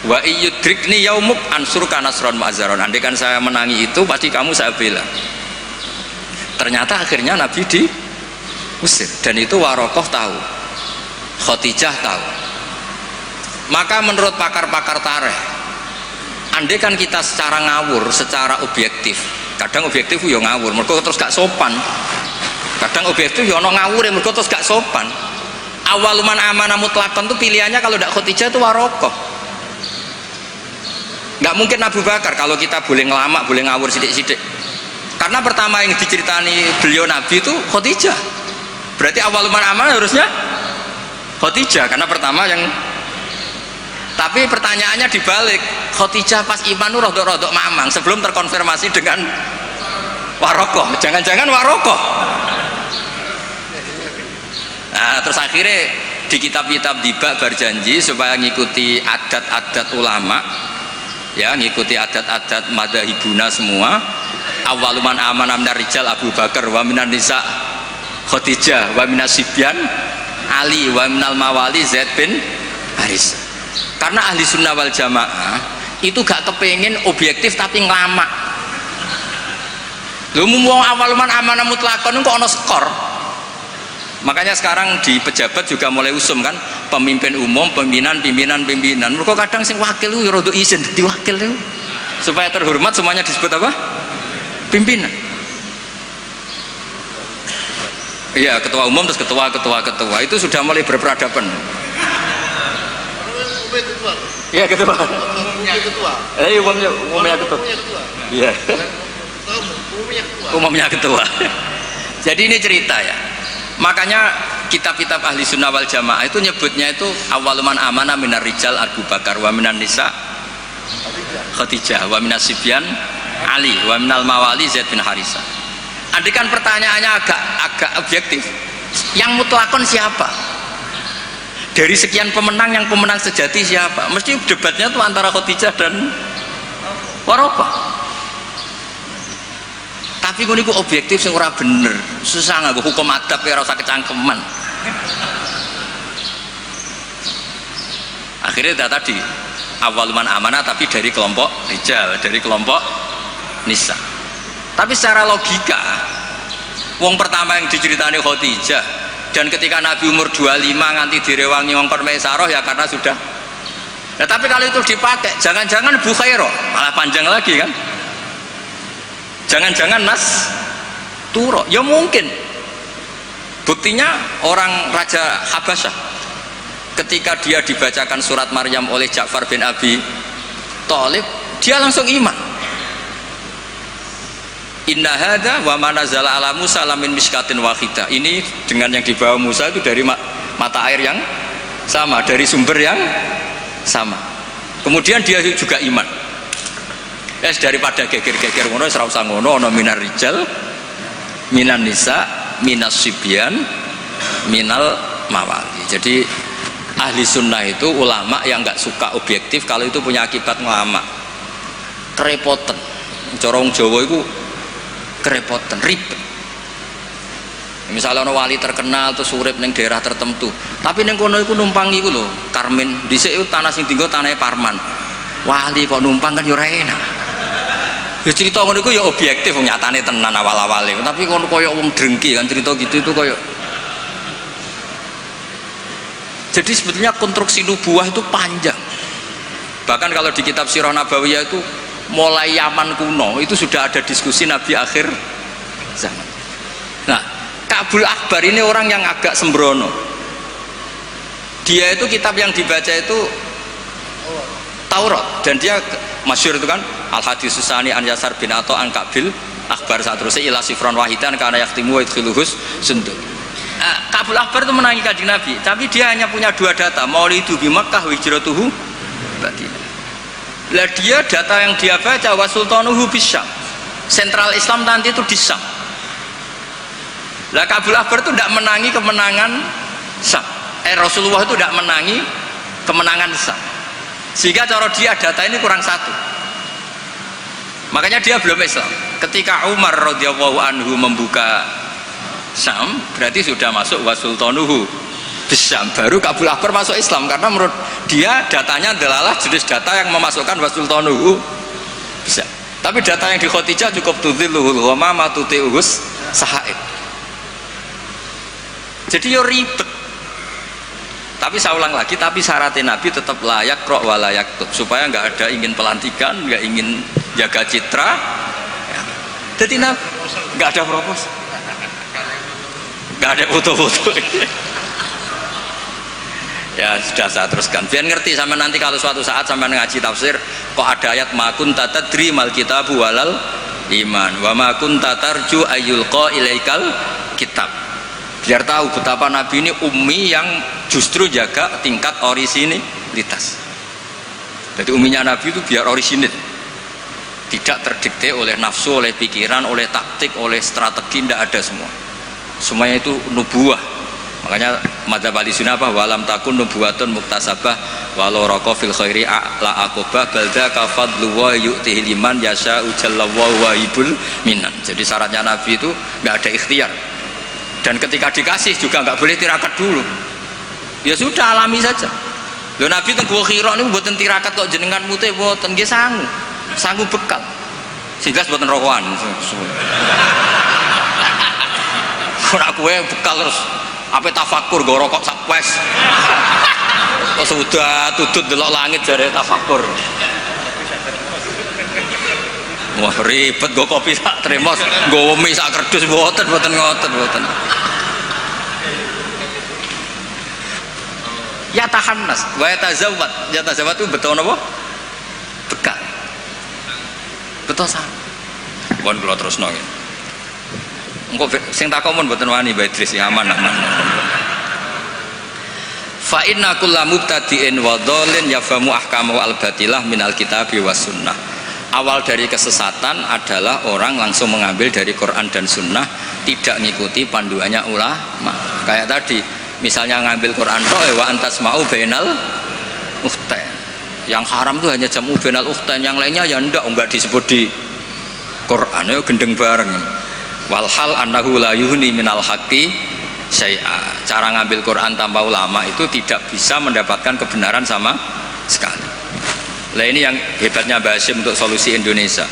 Wa iyyudrikni yaumuk ansurka nasron ma'azzaron. Andaikan saya menangi itu pasti kamu saya bela. Ternyata akhirnya Nabi diusir dan itu Waraqah tahu, Khadijah tahu. Maka menurut pakar-pakar tarikh, andaikan kita secara ngawur, secara objektif, kadang objektif ya ngawur, mereka terus gak sopan. Kadang objektif ya ono ngawur, mereka terus gak sopan. Awaluman amanah mutlakon itu pilihannya kalau tidak Khadijah itu Waraqah. Gak mungkin Abu Bakar. Kalau kita boleh ngelamak, boleh ngawur sidik-sidik. Karena pertama yang diceritani beliau Nabi itu Khadijah. Berarti awaluman amanah harusnya Khadijah, karena pertama yang. Tapi pertanyaannya dibalik, Khadijah pas iman itu rodok-rodok mamang sebelum terkonfirmasi dengan Waraqah. Jangan-jangan Waraqah. Nah, terus akhirnya di kitab-kitab dibak berjanji supaya ngikuti adat-adat ulama, ya ngikuti adat-adat madzhabuna semua. Awaluman amanah minar rijal Abu Bakar wa minan nisa Khadijah wa minas sibyan Ali wa minal mawali Zaid bin Haris. Karena ahli sunnah wal jamaah itu gak kepengen objektif tapi ngelamak. Lu mau awaluman amanah mutlakon kok ono skor. Makanya sekarang di pejabat juga mulai usum kan, pemimpin umum, pimpinan. Mereka kadang sing wakil itu rada izin dadi wakil itu. Supaya terhormat semuanya disebut apa? Pimpinan. Iya, ketua umum terus ketua itu sudah mulai berperadaban. Iya, ketua. Umumnya ketua. Iya. Umumnya ketua. Jadi ini cerita ya. Makanya kitab-kitab ahli sunnah wal jamaah itu nyebutnya itu awaluman amana minar rijal Abu Bakar wa minan nisa Khadijah wa minas sibyan Ali wa minal mawali Zaid bin Harisah. Andikan pertanyaannya agak objektif, yang mutlakon siapa? Dari sekian pemenang, yang pemenang sejati siapa? Mesti debatnya tuh antara Khadijah dan Warokah. Tapi gue niku objektif sing ora bener, susah nggak hukum adab ya rasa kecangkeman. Akhirnya tadi awaluman amanah tapi dari kelompok rijal, dari kelompok nisa. Tapi secara logika, wong pertama yang diceritani Khadijah, dan ketika Nabi umur 25 nganti direwangi wong Maisarah ya karena sudah. Nah, tapi kalau itu dipakai, jangan-jangan Bukhairah malah panjang lagi kan? Jangan-jangan Nas Turo, ya mungkin. Buktinya orang Raja Habasyah ketika dia dibacakan surat Maryam oleh Ja'far bin Abi Thalib, dia langsung iman. Inna hadza wa ma nazala ala Musa lamin miskatin wahidah. Ini dengan yang dibawa Musa itu dari mata air yang sama, dari sumber yang sama. Kemudian dia juga iman. Daripada geger-geger ngono ora usah ngono, ana minar rijal, minan nisa, minas sibyan, minal mawali. Jadi ahli sunnah itu ulama yang nggak suka objektif kalau itu punya akibat ngelama. Kerepotan. Corong Jawa itu kerepotan, ribet. Misalnya ono wali terkenal terus urip ning daerah tertentu, tapi ning kono iku numpang iku lho, Karmen. Dhisik iku tanah sing dienggo tanahe Parman. Wali kok numpang kan yo ora enak. Ya cerita ngono iku ya objektif nyatane tenan awal-awale, tapi kono koyo wong drengki kan cerita gitu itu koyo. Jadi sebetulnya konstruksi nubuah itu panjang. Bahkan kalau di kitab Sirah Nabawiyah itu mulai Yaman kuno itu sudah ada diskusi Nabi akhir zaman. Nah, Ka'bul Akbar ini orang yang agak sembrono. Dia itu kitab yang dibaca itu Taurat, dan dia masyhur itu kan Al-Hadis Susani an Yasar bin Atha an Ka'bil Akbar satrusnya ila sifron wahidan karena yaktimu wa idkhiluhus sunduk. Ka'bul Akbar itu menangi Kanjeng Nabi, tapi dia hanya punya dua data, maulidu bi Makkah wa hijratuhu Madinah. Lah dia data yang dia baca wa sultanuhu bisyam. Sentral Islam nanti itu di Syam. Lah Ka'bul Akbar itu tidak menangi kemenangan Syam. Rasulullah itu tidak menangi kemenangan Syam. Sehingga cara dia data ini kurang satu. Makanya dia belum Islam. Ketika Umar radhiyallahu anhu membuka Syam, berarti sudah masuk wa sultanuhu bisyam. Baru Ka'bul Akbar masuk Islam karena menurut dia datanya adalah jenis data yang memasukkan wa sultanuhu bisyam. Tapi data yang di Khadijah cukup tudhilluhul ghamama tuti'uhus sahaid. Jadi yo ribet. Tapi saya ulang lagi, tapi syaratnya Nabi tetap layak rok wa layak tub, supaya nggak ada ingin pelantikan, nggak ingin jaga citra ya. Jadi Nabi nggak ada proposal, nggak ada foto-foto. Ya sudah saya teruskan biar ngerti sampai nanti kalau suatu saat sampai ngaji tafsir kok ada ayat ma kunta tadri mal kitabu walal iman wa ma kunta tarju ayyulqa ilaikal kitab, biar tahu betapa Nabi ini ummi yang justru jaga tingkat orisinilitas. Jadi umminya Nabi itu biar orisinil, tidak terdikte oleh nafsu, oleh pikiran, oleh taktik, oleh strategi, tidak ada semua. Semuanya itu nubuah. Makanya madzhab ahli sunnah apa walam takun nubuwatun muktasabah walau raqa fil khairi la aqobah balda kafadlu wa yu'tihi liman yasha ujallallahu wa ibul minan. Jadi syaratnya Nabi itu nggak ada ikhtiar, dan ketika dikasih juga nggak boleh tirakat dulu, ya sudah alami saja. Loh Nabi teng Gua Hira niku mboten tirakat kok jenengan mute mboten nggih sangu bekal. Sehingga mboten rokokan. Ora kowe bekal terus Apa tafakur go rokok sak wes. Kok sudah tudut delok langit jare tafakur. Wah ribet go kopi sak tremos, go mie sak kerdus mboten ngoten. Ya tahannas, wa yatazawwad. Yatazawwad itu betul napa? Bekal. Betul sah. Pun kula terusno nggih. Engko sing takon mun mboten wani Mbak Idris ya aman. Fa inna kullu mubtadi'in wa dhalin yafhamu ahkamu al-batilah minal kitabi was sunnah. Awal dari kesesatan adalah orang langsung mengambil dari Quran dan sunnah, tidak mengikuti panduannya ulama. Kayak tadi misalnya ngambil Quran toh wa antasma'u bainal ukhtain. Yang haram itu hanya jamu bainal ukhtain, yang lainnya ya enggak disebut di Quran, ya gendeng bareng. Walhal annahu la yuhni minal haqqi syai'a. Cara ngambil Quran tanpa ulama itu tidak bisa mendapatkan kebenaran sama sekali. Lah ini yang hebatnya Mbah Hasyim untuk solusi Indonesia.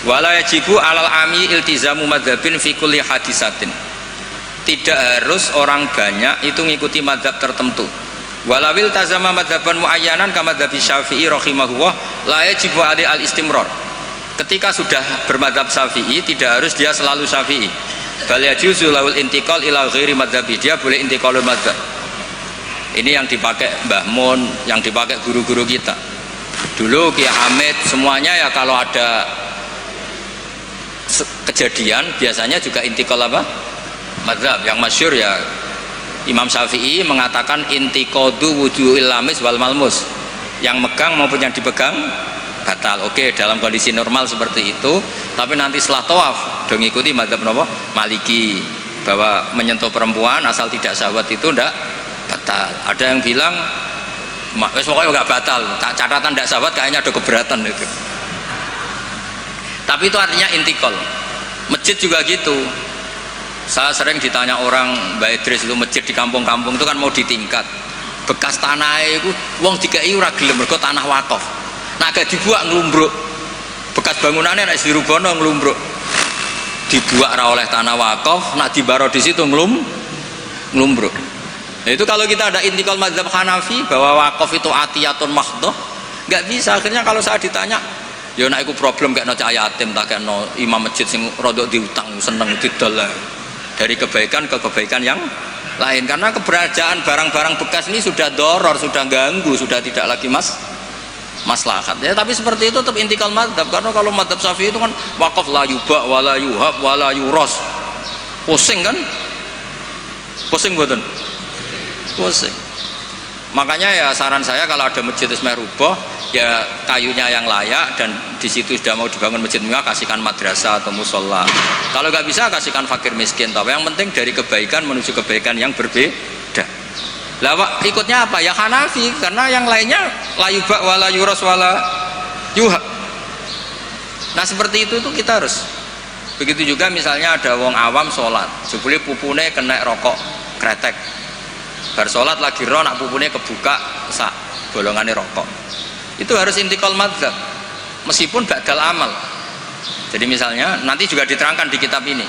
Wala yajibu alal ami iltizamu madzhabin fi kulli hadisatin. Tidak harus orang banyak itu mengikuti madzhab tertentu. Walawil tazama madzhaban muayyanan kama madzhabi Syafi'i rahimahullah la yajibu ali al istimrar. Ketika sudah bermadzhab Syafi'i tidak harus dia selalu Syafi'i. Bal yajuzu lawul intiqal ila ghairi madzhabi, dia boleh intiqalul madzhab. Ini yang dipakai Mbah Mun, yang dipakai guru-guru kita. Dulu Ki Hamid semuanya ya kalau ada kejadian biasanya juga intiqal apa? Madzhab. Yang masyhur ya Imam Syafi'i mengatakan intiqadu wudu'il lamis wal malmus. Yang megang maupun yang dipegang batal. Oke, dalam kondisi normal seperti itu, tapi nanti setelah tawaf dong ikuti madzhab napa? Maliki, bahwa menyentuh perempuan asal tidak syahwat itu ndak batal. Ada yang bilang wes pokoknya enggak batal, catatan tidak syahwat kayaknya ada keberatan itu. Tapi itu artinya intikal. Masjid juga gitu. Saya sering ditanya orang, Mbak Idris itu masjid di kampung-kampung itu kan mau ditingkat. Bekas tanah itu wong dikai ora gelem mergo tanah wakaf. Nah agak dibuat ngelumbruk, bekas bangunannya nak dirubono ngelumbruk, dibuat oleh tanah wakaf, nak dibaro di situ ngelumbruk. Nah, itu kalau kita ada intikal mazhab Hanafi bahwa wakaf itu atiyatun mahdhah, nggak bisa. Akhirnya kalau saya ditanya, ya nak iku problem kayak no cah yatim, tak kayak no imam masjid sing rodok diutang seneng didol dari kebaikan ke kebaikan yang lain. Karena keberadaan barang-barang bekas ini sudah doror, sudah ganggu, sudah tidak lagi maslahat ya. Tapi seperti itu tetap intikal madzhab, karena kalau madzhab Syafi'i itu kan wakaf la yuba wala yuhab wala yuros. Pusing kan? Pusing mboten? Pusing. Makanya ya saran saya kalau ada masjid ismeh rubah ya kayunya yang layak, dan di situ sudah mau dibangun masjid mewah, kasihkan madrasah atau musola. Kalau nggak bisa kasihkan fakir miskin. Tapi yang penting dari kebaikan menuju kebaikan yang berbeda. Lah ikutnya apa? Ya Hanafi, karena yang lainnya la yuba wala yuros wala yuhab. Nah seperti itu kita harus. Begitu juga misalnya ada wong awam sholat, jebule pupune kena rokok kretek. Bar sholat lagi roh nak pupune kebuka sak bolongane rokok. Itu harus intikal madzhab meskipun ba'dal amal. Jadi misalnya nanti juga diterangkan di kitab ini.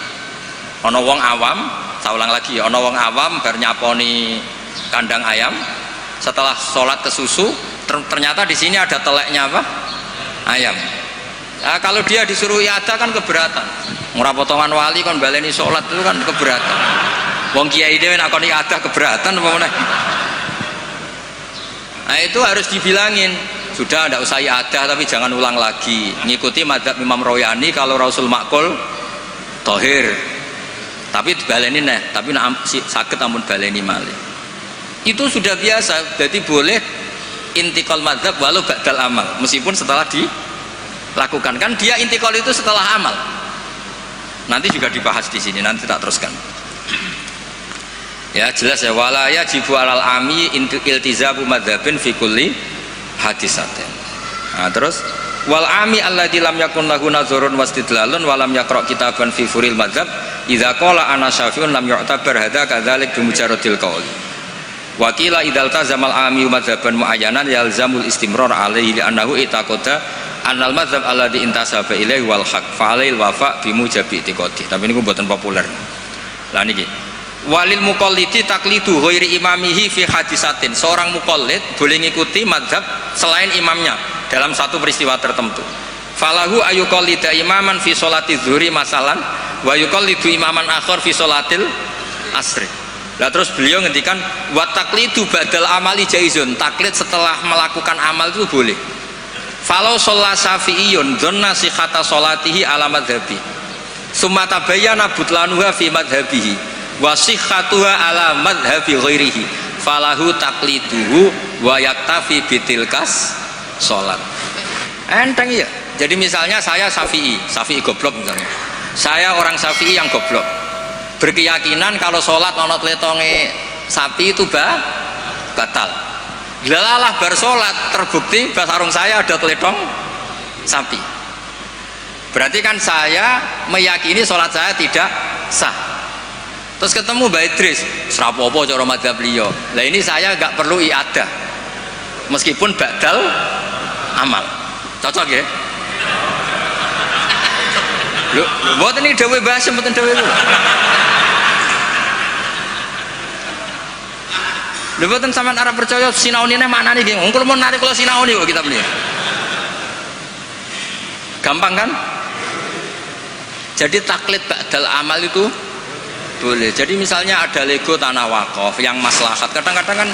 Ana wong awam, saya ulang lagi ya, ana wong awam bar nyaponi kandang ayam, setelah sholat ke susu ternyata di sini ada teleknya apa? Ayam. Nah, kalau dia disuruh iada kan keberatan. Murah potongan wali kan baleni sholat itu kan keberatan. Wong kiai dhewe nek kon iada keberatan apa meneh. Nah itu harus dibilangin. Sudah tidak usah iada tapi jangan ulang lagi. Ngikuti madzhab Imam Royani kalau Rasul Makul tohir. Tapi baleni neh, tapi sakit amun baleni malih. Itu sudah biasa, jadi boleh intikal madzhab walau ba'dal amal, meskipun setelah dilakukan. Kan dia intikal itu setelah amal. Nanti juga dibahas di sini, nanti tak teruskan. Ya jelas ya, wala yajibu alal ami iltizamu madzhabin fi kulli hadisatin. Nah, terus wal ami alladzi lam yakun lahu nazarun wastidlalun wa lam yaqra kitaban fi furil madzhab idza qala ana syafi'un lam yu'tabar hadza kadzalik bi mujarradil qaul. Wakila idal tazamal ami madzhaban muayyanan yalzamul istimrar alaihi li'annahu itaqada annal madzhab alladzi intasaba ilaihi wal haq fa alail wafa bi mujabi itiqadi. Tapi niku mboten populer. Lah niki Walil muqallidi taqlidu ghairi imamihi fi hadisatin. Seorang muqallid boleh ngikuti mazhab selain imamnya dalam satu peristiwa tertentu. Falahu ayuqallida imaman fi sholati zuhri masalan wa yuqallidu imaman akhar fi sholatil asri. Lah terus beliau ngendikan wa taqlidu badal amali jaizun. Taklid setelah melakukan amal itu boleh. Falau sholat syafi'iyun dhanna sihhata sholatihi ala madhabi summa tabayyana butlanuha fi madhabihi wa sihhatuha ala madhabi ghairihi falahu taqliduhu wa yaktafi bitilkas sholat. Enteng ya. Jadi misalnya saya Syafi'i goblok misalnya. Saya orang Syafi'i yang goblok. Berkeyakinan kalau sholat ana tletonge sapi itu batal. Lalalah bar sholat terbukti basarung saya ada teletong sapi. Berarti kan saya meyakini sholat saya tidak sah. Terus ketemu Mbak Idris, serapopo cara madzhab beliau. Lah ini saya nggak perlu iadah, meskipun badal amal. Cocok ya? Lho, mboten ini dawuh bahas mboten dawuh itu. Lho mboten sampean arep percaya sinaunine maknane nggih. Wong kula mun narik kula sinauni kok kitab beliau. Gampang kan? Jadi taklid badal amal itu boleh. Jadi misalnya ada lego tanah wakaf yang maslahat, kadang-kadang kan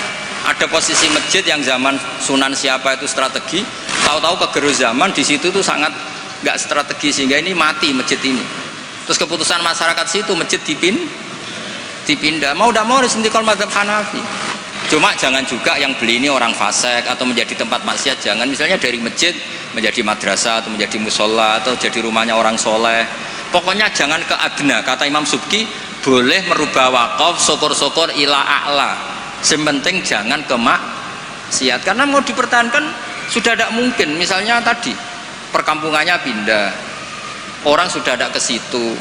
ada posisi masjid yang zaman Sunan siapa itu strategi, tahu-tahu kegerus zaman di situ tuh sangat nggak strategi sehingga ini mati masjid ini. Terus keputusan masyarakat situ masjid dipindah. Mau tidak mau harus mendikol mazhab Hanafi. Cuma jangan juga yang beli ini orang fasik atau menjadi tempat maksiat. Jangan, misalnya dari masjid menjadi madrasah atau menjadi musola atau jadi rumahnya orang soleh. Pokoknya jangan ke adna. Kata Imam Subki, boleh merubah wakaf syukur-syukur ila a'la. Sementing jangan ke maksiat. Karena mau dipertahankan sudah tidak mungkin. Misalnya tadi perkampungannya pindah, orang sudah tidak ke situ.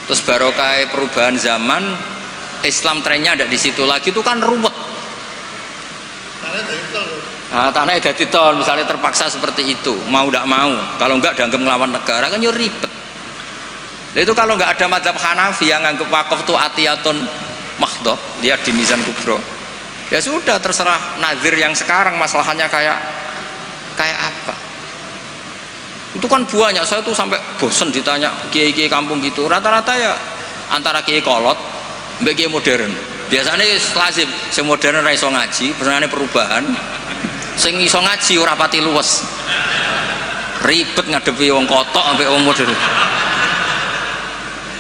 Terus barokah perubahan zaman, Islam trennya ada di situ lagi, itu kan ruwet. Tanah ada di tol, misalnya terpaksa seperti itu, mau tidak mau. Kalau enggak dianggap melawan negara kan ribet. Nah, itu kalau nggak ada mazhab Hanafi yang nganggep wakaf itu atiyatun mahdhah, lihat di Mizan Kubro, ya sudah terserah nazir yang sekarang masalahnya kayak apa. Itu kan banyak, saya tuh sampai bosen ditanya kiai-kiai kampung gitu, rata-rata ya antara kiai kolot mbek kiai modern. Biasanya lazim sing modern ora iso ngaji, pesenane perubahan. Sing iso ngaji ora pati luwes, ribet ngadepi wong kotok ambek wong modern.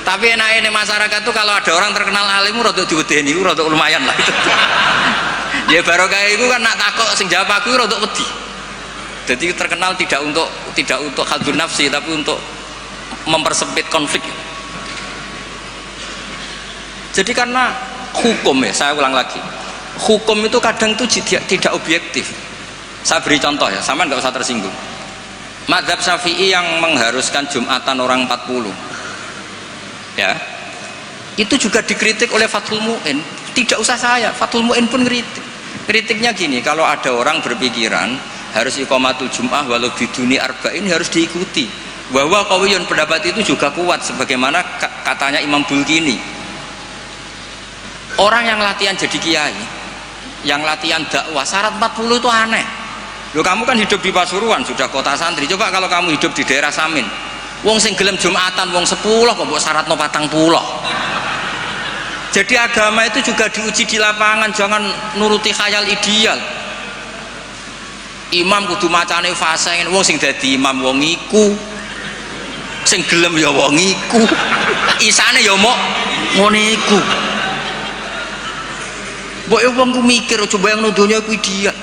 Tapi enaknya masyarakat tuh kalau ada orang terkenal alim rada diwedeni, rada lumayan lah itu. Ya barokah itu kan nak takok sing jawab aku rada wedi. Jadi terkenal tidak untuk hadun nafsi tapi untuk mempersempit konflik. Jadi karena hukum ya, saya ulang lagi. Hukum itu kadang itu tidak objektif. Saya beri contoh ya, sama nggak usah tersinggung. Mazhab Syafi'i yang mengharuskan Jumatan orang 40. Ya, itu juga dikritik oleh Fathul Mu'in. Tidak usah saya, Fathul Mu'in pun kritik. Kritiknya gini, kalau ada orang berpikiran harus iqamatul jum'ah walau biduni arba'in harus diikuti. Bahwa qawiyun pendapat itu juga kuat, sebagaimana katanya Imam Bulkini. Orang yang latihan jadi kiai, yang latihan dakwah, syarat 40 itu aneh. Loh, kamu kan hidup di Pasuruan, sudah kota santri. Coba kalau kamu hidup di daerah Samin, wong sing gelem Jumatan wong 10 kok mbok syaratno 40. Jadi agama itu juga diuji di lapangan, jangan nuruti khayal ideal. Imam kudu macane fase, wong sing dadi imam wong iku, sing gelem ya wong iku, isane ya mok ngene iku. Mbok yo wong ku mikir aja bayangno donya iku ideal.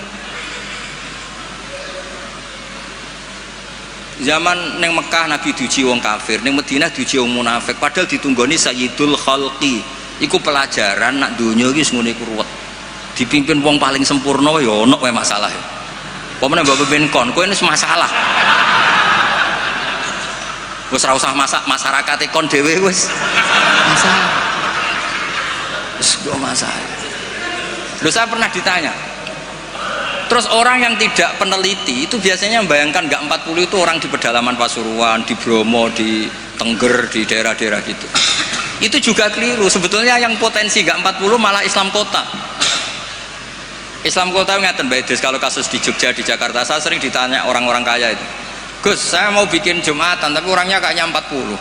Zaman neng Mekah Nabi diuji wong kafir, neng Madinah diuji wong munafik, padahal ditunggoni Sayyidul Khalqi. Iku pelajaran nak dunia iki ngono iku ruwet. Dipimpin wong paling sempurna ya ono wae masalah. Pemene mbok pimpin kon, kowe wis masalah. Wis ora usah masyarakat kon dhewe wis masalah. Wis go masalah. Lho, saya pernah ditanya. Terus orang yang tidak peneliti itu biasanya membayangkan nggak 40 itu orang di pedalaman Pasuruan, di Bromo, di Tengger, di daerah-daerah gitu. Itu juga keliru. Sebetulnya yang potensi gak 40 malah Islam kota. Islam kota ngeten Mbak Idris, kalau kasus di Jogja, di Jakarta, saya sering ditanya orang-orang kaya itu, Gus, saya mau bikin Jumatan tapi orangnya kayaknya 40,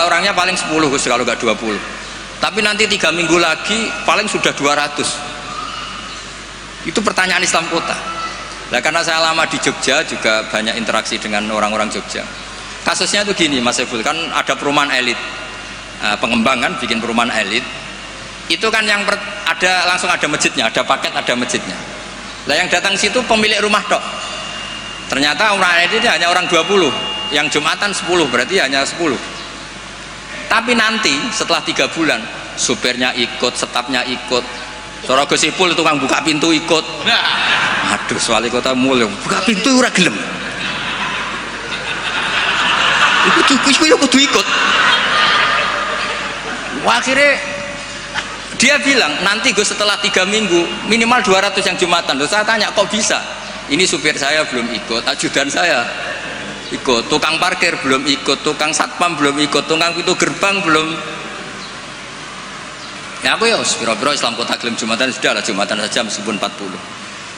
orangnya paling 10 Gus kalau gak 20, tapi nanti 3 minggu lagi paling sudah 200. Itu pertanyaan Islam kota. Nah, karena saya lama di Jogja juga banyak interaksi dengan orang-orang Jogja. Kasusnya itu gini Mas Eful, kan ada perumahan elit, pengembangan bikin perumahan elit itu kan yang ada langsung ada masjidnya, ada paket, ada masjidnya. Lah yang datang situ pemilik rumah tok. Ternyata orang elit itu hanya orang 20, yang Jumatan 10, berarti hanya 10. Tapi nanti setelah 3 bulan supirnya ikut, stafnya ikut, Sora Gus Ipul tukang buka pintu ikut. Aduh, wali kota mulung buka pintu ora gelem. Iku kudu ikut. Wah, akhirnya dia bilang nanti Gus setelah 3 minggu minimal 200 yang Jumatan. Loh, saya tanya kok bisa? Ini supir saya belum ikut, ajudan saya ikut, tukang parkir belum ikut, tukang satpam belum ikut, tukang pintu gerbang belum. Ya aku ya biro-biro Islam kota gelem Jumatan, sudah lah Jumatan saja meskipun 40.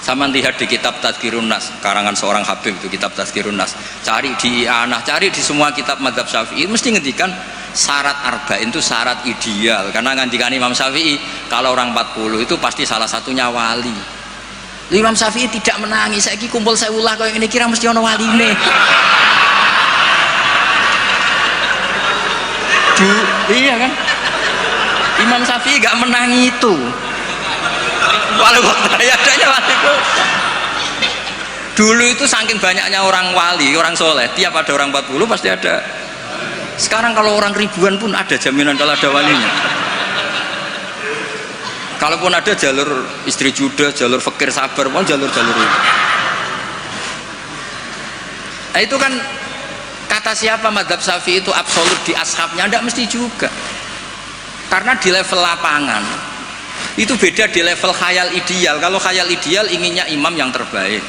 Sama lihat di kitab Tazkirun Nas karangan seorang Habib, itu kitab Tazkirun Nas, cari di I'anah, cari di semua kitab mazhab Syafi'i, mesti ngendikan syarat arba'in itu syarat ideal. Karena ngandikan Imam Syafi'i kalau orang 40 itu pasti salah satunya wali. Imam Syafi'i tidak menangis, saiki kumpul sewulah kau yang ini kira mesti ono waline. Iya kan? Imam Syafi'i gak menangi itu. Walau adanya waliku. Dulu itu saking banyaknya orang wali, orang soleh, tiap ada orang 40 pasti ada. Sekarang kalau orang ribuan pun ada jaminan kalau ada walinya. Kalaupun ada jalur istri juda, jalur fakir sabar, pun jalur-jalur itu. Nah, itu kan kata siapa mazhab Syafi'i itu absolut di ashabnya? Tidak mesti juga. Karena di level lapangan itu beda di level khayal ideal. Kalau khayal ideal inginnya imam yang terbaik.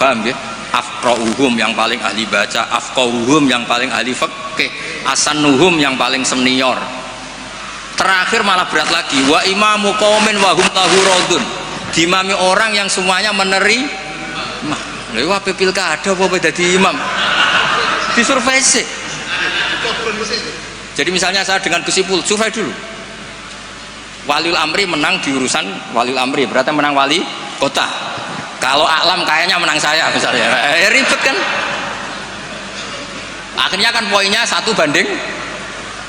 Paham ya? Afqahuhum yang paling ahli baca, afqahuhum yang paling ahli fikih, asanuhum yang paling senior. Terakhir malah berat lagi, wa imamu qaumin wa hum lahu radun. Dimami orang yang semuanya menerima. Lha wae pilkada apa dadi imam? Disurvei sih. Jadi misalnya saya dengan Gus Ipul, survei dulu. Waliul Amri menang di urusan Waliul Amri, berarti menang wali kota. Kalau Aklam kayaknya menang saya misalnya, ribet kan? Akhirnya kan poinnya 1 banding.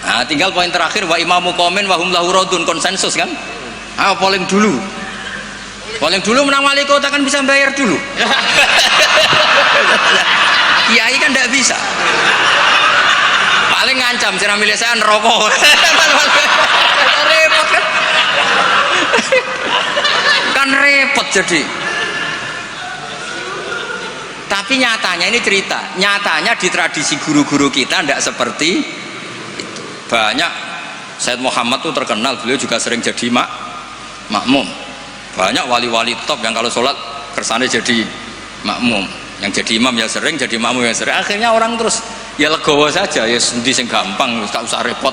Nah, tinggal poin terakhir wa imamu qaumin wa hum lahu radun, konsensus kan? Polling dulu. Polling dulu menang wali kota kan bisa bayar dulu. Kiai kan tidak bisa. Paling ngancam cara milih saya neraka. Repot kan? Kan repot jadi. Tapi nyatanya ini cerita, nyatanya di tradisi guru-guru kita tidak seperti itu. Banyak Sayyid Muhammad tuh terkenal, beliau juga sering jadi makmum. Banyak wali-wali top yang kalau sholat kersane jadi makmum, yang jadi imam ya sering, jadi makmum ya sering. Akhirnya orang terus ya legowo saja, ya sendi sing gampang, tak usah repot.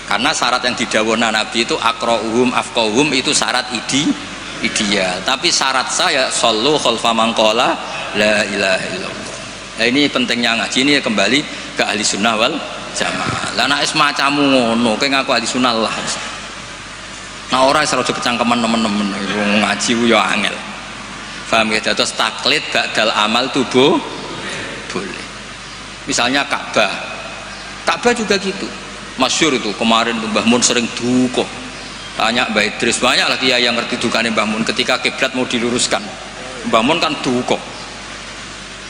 Karena syarat yang didhawuhna Nabi itu aqra'uhum afqahuhum itu syarat ideal. Tapi syarat saya shollu khalfa man qala la ilaha illallah. Nah, ini pentingnya ngaji ini kembali ke ahli sunnah wal jamaah. Lah nek semacammu ngono kowe ngaku ahli sunnah lah. Nah ora iso kecangkeman temen-temen ngaji ku ya angel. Paham ya? Terus taklid ba'dal amal tubuh boleh. Misalnya Ka'bah juga gitu. Masyhur itu kemarin Mbah Mun sering duka. Tanya Mbah Idris, banyak lagi ya yang ngerti dukane Mbah Mun ketika kiblat mau diluruskan. Mbah Mun kan duka.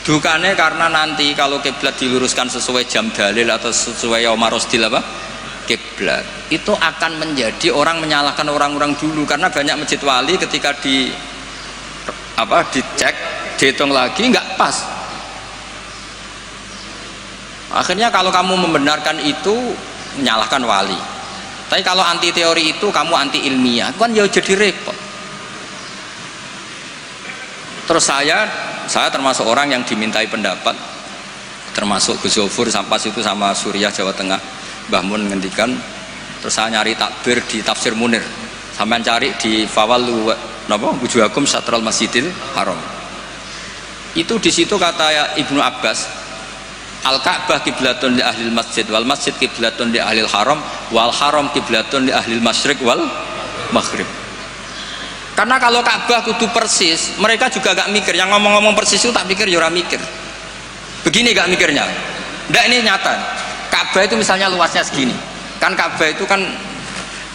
Dukane karena nanti kalau kiblat diluruskan sesuai jam dalil atau sesuai yaumar rosdil apa? Kiblat itu akan menjadi orang menyalahkan orang-orang dulu karena banyak masjid wali ketika dicek, dihitung lagi nggak pas. Akhirnya kalau kamu membenarkan itu menyalahkan wali. Tapi kalau anti teori itu kamu anti ilmiah, kan ya jadi repot. Terus saya termasuk orang yang dimintai pendapat, termasuk Gus Zofur sampai itu sama Suriah Jawa Tengah. Mbah Mun ngendikan, terus saya nyari takbir di Tafsir Munir, sampean cari di Fawal napa wujuhakum Satrul Masjidil Haram. Itu di situ kata Ibnu Abbas, Al-Ka'bah kiblatun li ahlil masjid wal masjid kiblatun li ahlil haram wal haram kiblatun li ahlil masyriq wal maghrib. Karena kalau Ka'bah kudu persis, mereka juga gak mikir. Yang ngomong-ngomong persis itu tak pikir, ya ora mikir. Begini gak mikirnya. Ndak, ini nyata. Ka'bah itu misalnya luasnya segini. Kan Ka'bah itu kan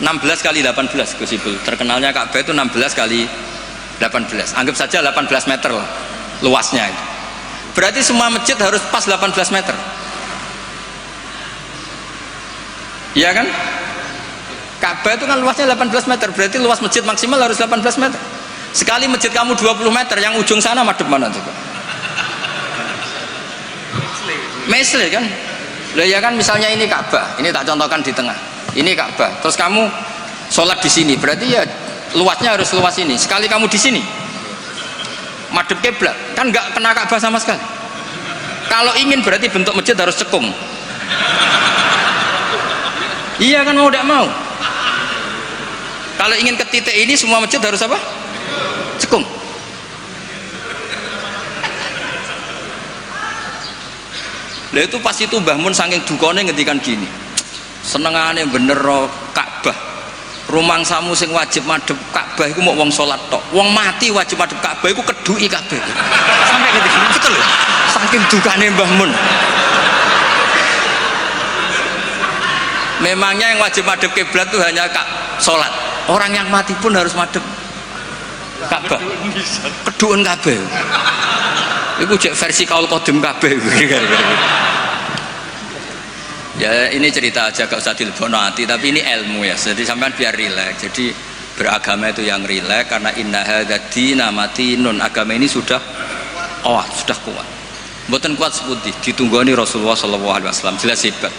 16 kali 18 Gus Ibul. Terkenalnya Ka'bah itu 16 kali 18. Anggap saja 18 meter lah luasnya itu. Berarti semua masjid harus pas 18 meter. Iya kan? Ka'bah itu kan luasnya 18 meter, berarti luas masjid maksimal harus 18 meter. Sekali masjid kamu 20 meter, yang ujung sana madep mana coba? Mesle kan? Lah ya kan, misalnya ini Ka'bah, ini tak contohkan di tengah. Ini Ka'bah, terus kamu sholat di sini, berarti ya luasnya harus luas ini. Sekali kamu di sini, madep kiblat, kan nggak kena Ka'bah sama sekali. Kalau ingin berarti bentuk masjid harus cekung. Iya kan, mau tidak mau. Kalau ingin ke titik ini semua masjid harus apa? Cekung. Lah itu pas itu Mbah Mun saking dukane ngendikan gini. Senengane bener Ka'bah. Rumangsamu sing wajib madhep Ka'bah iku mok wong salat tok. Wong mati wajib madhep Ka'bah iku keduki kabeh. Sampai ngendikan betul. Saking dukane Mbah Mun. Memangnya yang wajib madhep kiblat itu hanya salat. Orang yang mati pun harus madhep Ka'bah. Keduun kabeh. Iku cek versi kaul qadim kabeh. Ya ini cerita aja, gak usah dilebono hati, tapi ini ilmu ya. Jadi sampean biar rileks. Jadi beragama itu yang rileks, karena inna hadzina matinun. Agama ini sudah sudah kuat. Mboten kuat sepundi ditunggoni Rasulullah sallallahu alaihi wasallam, jelas hebat.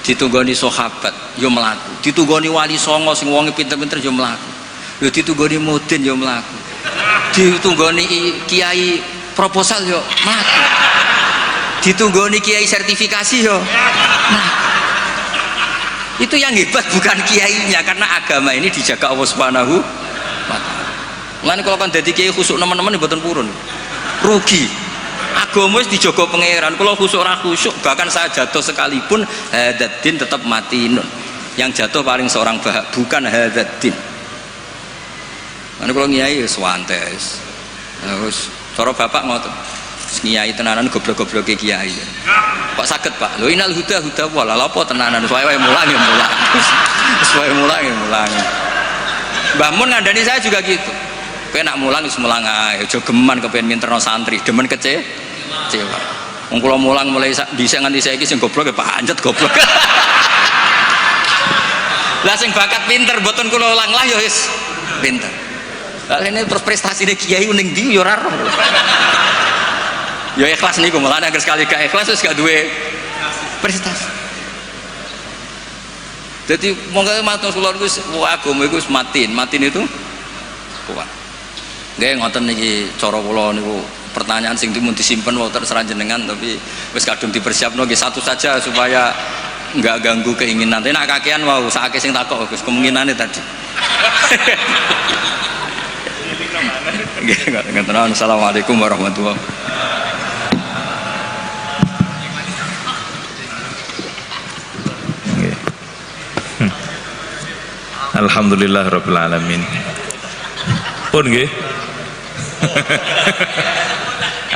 Ditunggoni sahabat yo mlaku, ditunggoni wali songo sing wonge pinter-pinter yo mlaku, yo ditunggoni mudin yo mlaku, ditunggoni kiai proposal yo mlaku, ditunggoni kiai sertifikasi yo mlaku. Itu yang hebat bukan kiainya, karena agama ini dijaga Allah Subhanahu wa taala. Mulane kalau kan dadi kiai khusuk teman-teman mboten purun, rugi. Agama wis dijaga pangeran. Kalau khusuk ora khusuk, bahkan saya jatuh sekalipun hadzal tetap matinun. Yang jatuh paling seorang bukan hadzal. Mana kalau ngiyai wis wantes. Terus cara bapak ngoten. Ngiyai tenanan goblok-gobloke kiai. Kok saged Pak? Lho inal huda wala apa tenanan wae mulang ya mulang. Wae mulang ya mulang. Mbah Mun ngandani saya juga gitu. Kowe nak mulang wis mulang ae, aja geman kepen minterno santri, demen kecewa. Wong kula mulang mulai dhisik nganti saiki sing goblok ya pancet goblok. Lah sing bakat pinter mboten kula ulang lah ya wis pinter. Lah ini terus prestasine kiai ning ndi ya ora roh. Ya ikhlas niku, mulane anggere sekali gak ikhlas wis gak duwe prestasi. Jadi monggo matur kula niku agama iku wis matin itu kuat. Nggih ngoten niki cara kula niku, pertanyaan sing dimun disimpen wae terserah jenengan, tapi wis kadung dipersiapno nggih satu saja supaya enggak ganggu keinginan. Nek kakean wau sakake sing takok Gus kemungkinane tadi. Nggih ngoten. Assalamualaikum warahmatullahi wabarakatuh. Alhamdulillahirabbil alamin. Pun nggih.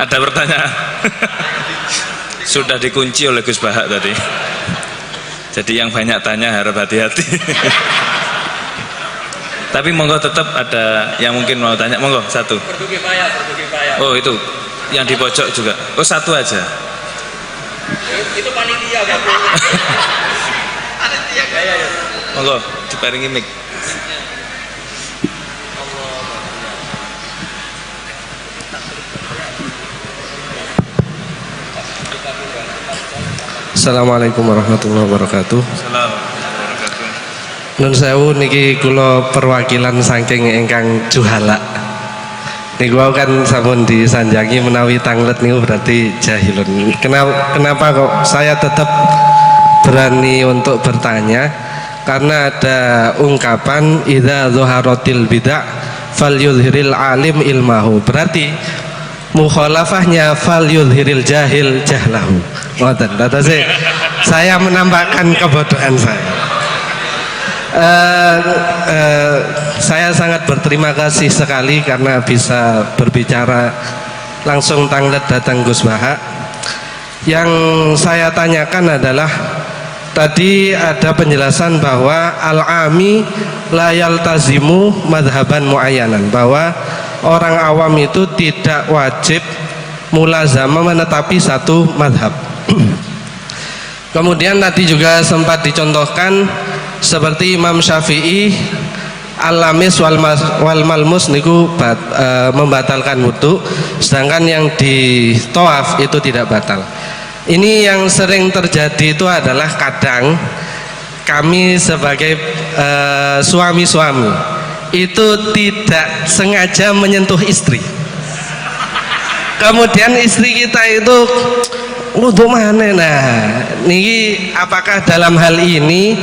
Ada pertanyaan? Sudah dikunci oleh Gus Bahak tadi. Jadi yang banyak tanya harap hati-hati. Tapi monggo tetap ada yang mungkin mau tanya, monggo satu. Oh itu yang di pojok juga. Oh satu aja. Itu panitia Pak. Panitia kaya ya. Monggo diparingi mic. Assalamualaikum warahmatullahi wabarakatuh. Nun sewu niki kula perwakilan saking ingkang juhala. Niku kan sampun disanjangi menawi tanglet niku berarti jahilun. Kenapa kok saya tetap berani untuk bertanya karena ada ungkapan idza zuharatil bid'ah falyudhiril alim ilmahu, berarti mukhalafahnya falyudhiril jahil jahlahu. Ngoten, saya menambahkan kebodohan saya. Saya sangat berterima kasih sekali karena bisa berbicara langsung tanglet datang Gus Baha. Yang saya tanyakan adalah tadi ada penjelasan bahwa al-ami la yaltazimu madhaban muayyanan, bahwa orang awam itu tidak wajib mulazamah menetapi satu madhab. Kemudian tadi juga sempat dicontohkan seperti Imam Syafi'i al-lamis wal malmus niku membatalkan wudu, sedangkan yang di tawaf itu tidak batal. Ini yang sering terjadi itu adalah kadang kami sebagai suami-suami itu tidak sengaja menyentuh istri, kemudian istri kita itu wudu mana. Nah, niki apakah dalam hal ini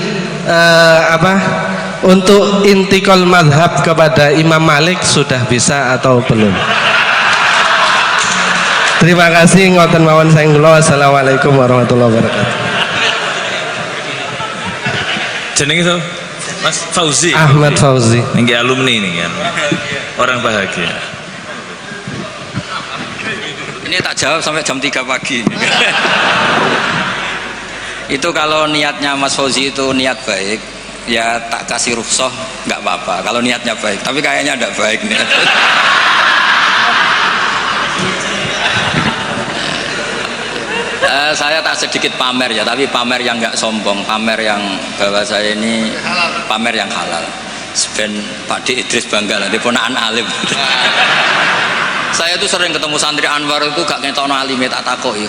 untuk intikal madhab kepada Imam Malik sudah bisa atau belum? Terima kasih, ngoten mawon saking kula. Wassalamualaikum warahmatullahi wabarakatuh. Jenenge itu Mas Fauzi. Ahmad Fauzi. Niki alumni ini kan. Orang bahagia. Ini tak jawab sampai jam 3 pagi. Itu kalau niatnya Mas Fauzi itu niat baik, ya tak kasih rukhsah nggak apa-apa kalau niatnya baik, tapi kayaknya tidak baik niat. Saya tak sedikit pamer ya, tapi pamer yang nggak sombong, pamer yang bahwa saya ini pamer yang halal. Ben Pak D Idris bangga lah, dia ponakan alim. Saya tuh sering ketemu santri Anwar itu gak ngetokno alime, tak takoki.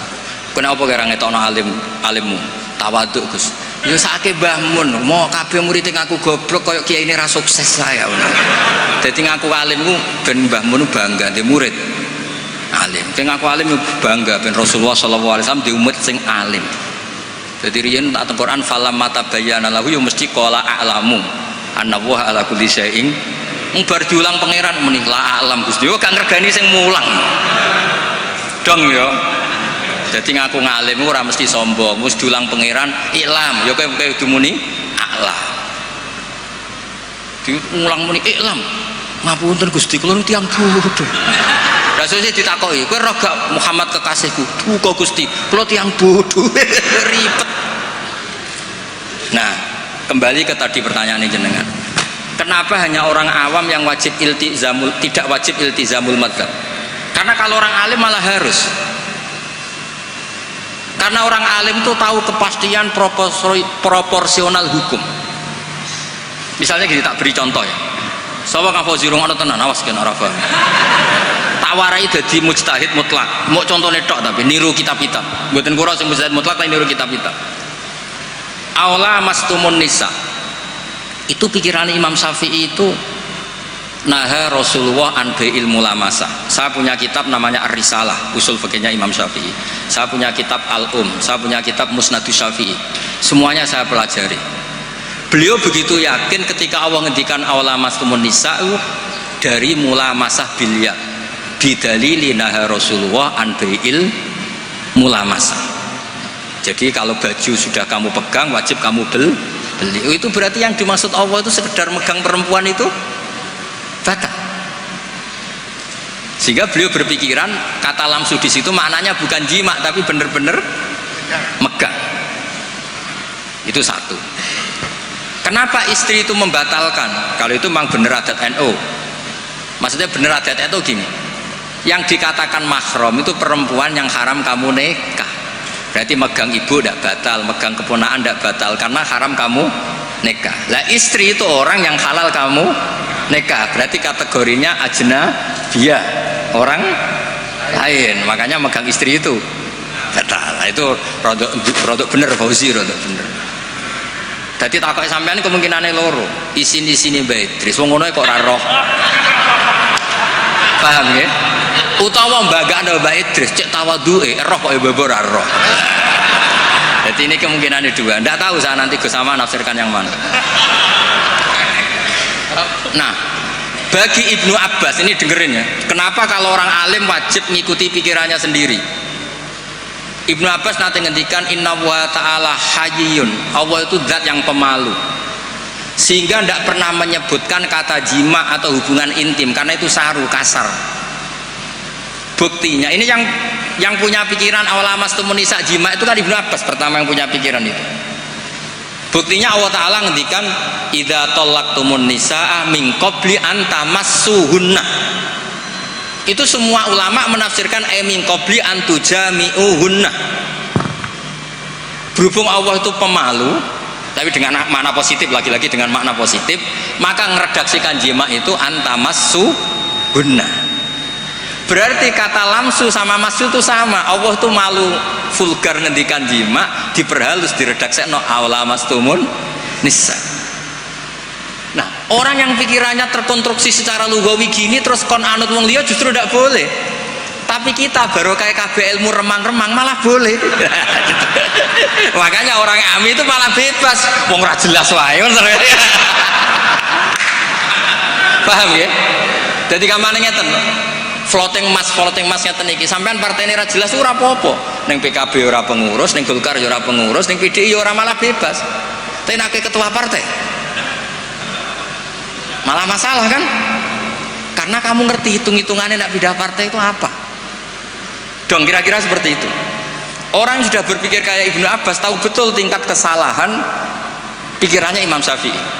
Kenapa kira ngetokno alimmu? Tawaduk Gus. Ya sakake Mbah Mun, mau kabeh murid ngaku goblok koyo kiai ini ra sukses saya. Dadi ngaku alimmu ben Mbah Mun bangga di murid alim. Sing ngaku alim bangga ben Rasulullah sallallahu alaihi wasallam di umat sing alim. Jadi riyen tak teng Quran falam mata bayyana lahu ya mesti qala a'lamu annallaha ala kulli syai'in. Bar diulang pangeran muni la alam Gusti. Yo gak ngregani sing mulang. Dong yo. Jadi ngaku ngalim ora mesti sombong, mesti diulang pangeran iklam. Yo kowe kudu muni a'lam. Diulang muni iklam. Ngapunten Gusti kula tiyang bodho. Rasane ditakoki, kowe roh gak Muhammad kekasihku? Duka Gusti, kula tiyang bodho. Ribet. Nah, kembali ke tadi pertanyaan jenengan. Kenapa hanya orang awam yang wajib tidak wajib iltizamul madzhab? Karena kalau orang alim malah harus. Karena orang alim itu tahu kepastian proporsional hukum. Misalnya gini, tak beri contoh ya. Sawa kang Fauzi rungokno tenan, awas kan ora paham. Tak warai dadi mujtahid mutlak. Mau contohnya tok tapi niru kitab-kitab. Mboten kula sing mujtahid mutlak tapi niru kitab-kitab. Aula mastumun nisa. Itu pikiran Imam Syafi'i itu naha Rasulullah an bai'il mulamasa. Saya punya kitab namanya Ar-Risalah, usul fikihnya Imam Syafi'i. Saya punya kitab Al-Um, saya punya kitab Musnadus Syafi'i. Semuanya saya pelajari. Beliau begitu yakin ketika Allah ngendikan aula mastumun nisa dari mulamasah bilyat. Bidalili naha Rasulullah an bai'il mulamasa. Jadi kalau baju sudah kamu pegang wajib kamu beli. Itu berarti yang dimaksud Allah itu sekedar megang perempuan itu batal. Sehingga beliau berpikiran kata lamsu di situ maknanya bukan jima tapi benar-benar megang. Itu satu. Kenapa istri itu membatalkan? Kalau itu memang benar adat NU. Maksudnya benar adat NU gini. Yang dikatakan mahram itu perempuan yang haram kamu nikah. Berarti megang ibu tidak batal, megang keponakan tidak batal karena haram kamu nikah. Lah istri itu orang yang halal kamu nikah, berarti kategorinya ajnabiyah, orang lain. Makanya megang istri itu batal. Nah, itu rodok bener Fauzi, rodok bener. Jadi takok sampean kemungkinannya loro. Isin-isine Mbak Idris wong ngono kok ora roh. Paham ya? Utawa mbagakno Mbak Idris cek tawaduke roh kok mbok ora roh. Jadi Artinya kemungkinan ada dua. Tidak tahu saya nanti Gus Sama nafsirkan yang mana. Nah, bagi Ibnu Abbas ini dengerin ya. Kenapa kalau orang alim wajib mengikuti pikirannya sendiri? Ibnu Abbas nanti ngendikan Inna wa ta'ala hayyun. Allah itu zat yang pemalu. Sehingga tidak pernah menyebutkan kata jima atau hubungan intim karena itu saru, kasar. Buktinya ini yang punya pikiran awalamas tumunisa jima itu kan Ibnu Abbas pertama yang punya pikiran itu. Buktinya Allah Ta'ala ngendikan idza tallaqtumun nisaa min qabli an tamassuhunna. Itu semua ulama menafsirkan min qabli an tujami'uhunna. Berhubung Allah itu pemalu, tapi dengan makna positif, lagi-lagi dengan makna positif, maka ngeredaksikan jima itu antamassuhunna. Berarti kata lamsu sama masu itu sama. Allah tuh malu vulgar ngendikan jima, diperhalus diredaksekno awla mastumun nisa. Nah, orang yang pikirannya terkonstruksi secara lugawi gini terus kon anut wong liya justru tidak boleh. Tapi kita baru kayak KB ilmu remang-remang malah boleh. Makanya orang ami itu malah bebas. Wong ora jelas wae. Paham ya? Jadi kamane ngeten. Floating mas ngeten iki sampean partene ra jelas ora apa-apa. Ning PKB ora pengurus, ning Golkar ya ora pengurus, ning PDI ya ora malah bebas. Tapi nek ketua partai malah masalah kan? Karena kamu ngerti hitung-hitungannya nak pindah partai itu apa. Dong kira-kira seperti itu. Orang yang sudah berpikir kayak Ibnu Abbas tahu betul tingkat kesalahan pikirannya Imam Syafi'i.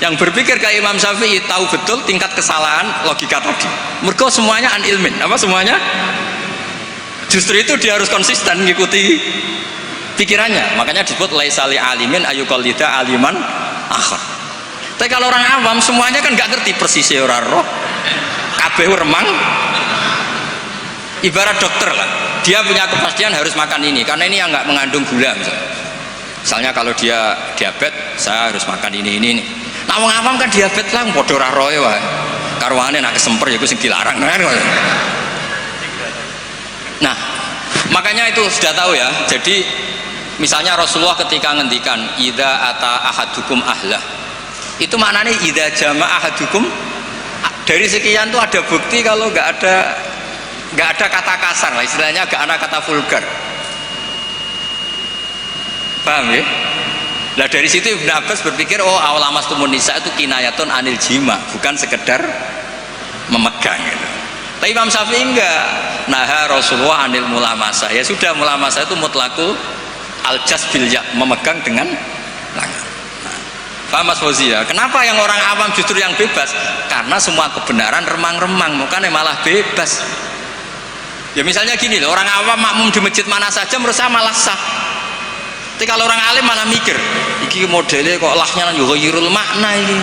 Yang berpikir kayak Imam Syafi'i tahu betul tingkat kesalahan logika tadi. Mergo semuanya an ilmin, apa semuanya? Justru itu dia harus konsisten mengikuti pikirannya. Makanya disebut laisali alimin ayuqallida aliman akhar. Tapi kalau orang awam semuanya kan nggak ngerti persis ora roh. Kabeh remang. Ibarat dokter lah. Dia punya kepastian harus makan ini karena ini yang nggak mengandung gula misalnya. Misalnya kalau dia diabetes, saya harus makan ini. Nah, wong awam kan diabetes lah, padha ora roe wae. Karwane nak kesemper ya iku sing dilarang. Nah, makanya itu sudah tahu ya. Jadi misalnya Rasulullah ketika ngendikan idza ata ahadukum ahlah. Itu maknanya idza jama ahadukum, dari sekian tuh ada bukti kalau nggak ada kata kasar lah, istilahnya nggak ada kata vulgar. Paham ya? Nah dari situ Ibnu Abbas berpikir awlamas tumun nisa itu kinayatun anil jima, bukan sekedar memegang gitu. Tapi Imam Syafi'i enggak. Nah Rasulullah anil mulamasa. Ya sudah, mulamasa itu mutlaku aljas bilyak, memegang dengan tangan. Nah, paham Mas Fauzi ya? Kenapa yang orang awam justru yang bebas? Karena semua kebenaran remang-remang, makanya malah bebas. Ya misalnya gini loh, orang awam makmum di masjid mana saja menurut saya malah sah. Tapi kalau orang alim malah mikir, iki modelnya kok lahnya yughayyirul makna ini.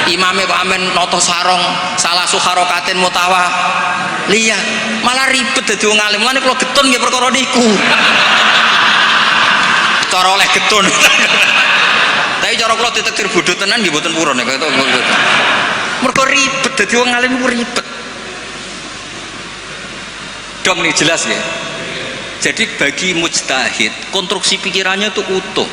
Imamnya kok amen noto sarong, salah suharokatin mutawa. Liya, malah ribet dadi wong alim. Lan kula getun nggih perkara niku. Cara oleh getun. Tapi cara kula ditektir bodho tenan nggih mboten purun nek kata. Mergo ribet dadi wong alim ku ribet. Dong nih jelas ya. Jadi bagi mujtahid konstruksi pikirannya itu utuh.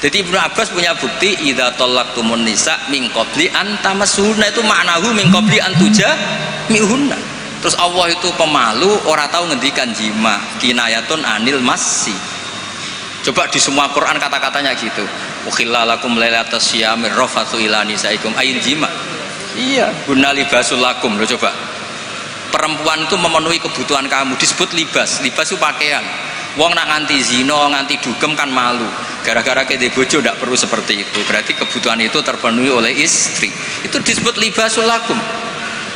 Jadi Ibnu Abbas punya bukti idza tallaqtumun nisa min qabli an tamassuhunna, itu maknahu min qabli an tujami'uhunna. Terus Allah itu pemalu, ora tahu ngendikan jima, kinayatun anil massi. Coba di semua Quran kata-katanya gitu. Ukhillalakum lailatas syiyamir rafathu ila nisaikum ayin jima. Iya, guna libasul lakum. Loh coba. Perempuan itu memenuhi kebutuhan kamu, disebut libas. Libas itu pakaian. Wong nak nganti zina, nganti dugem kan malu. Gara-gara kede bojo tidak perlu seperti itu. Berarti kebutuhan itu terpenuhi oleh istri. Itu disebut libasul lakum.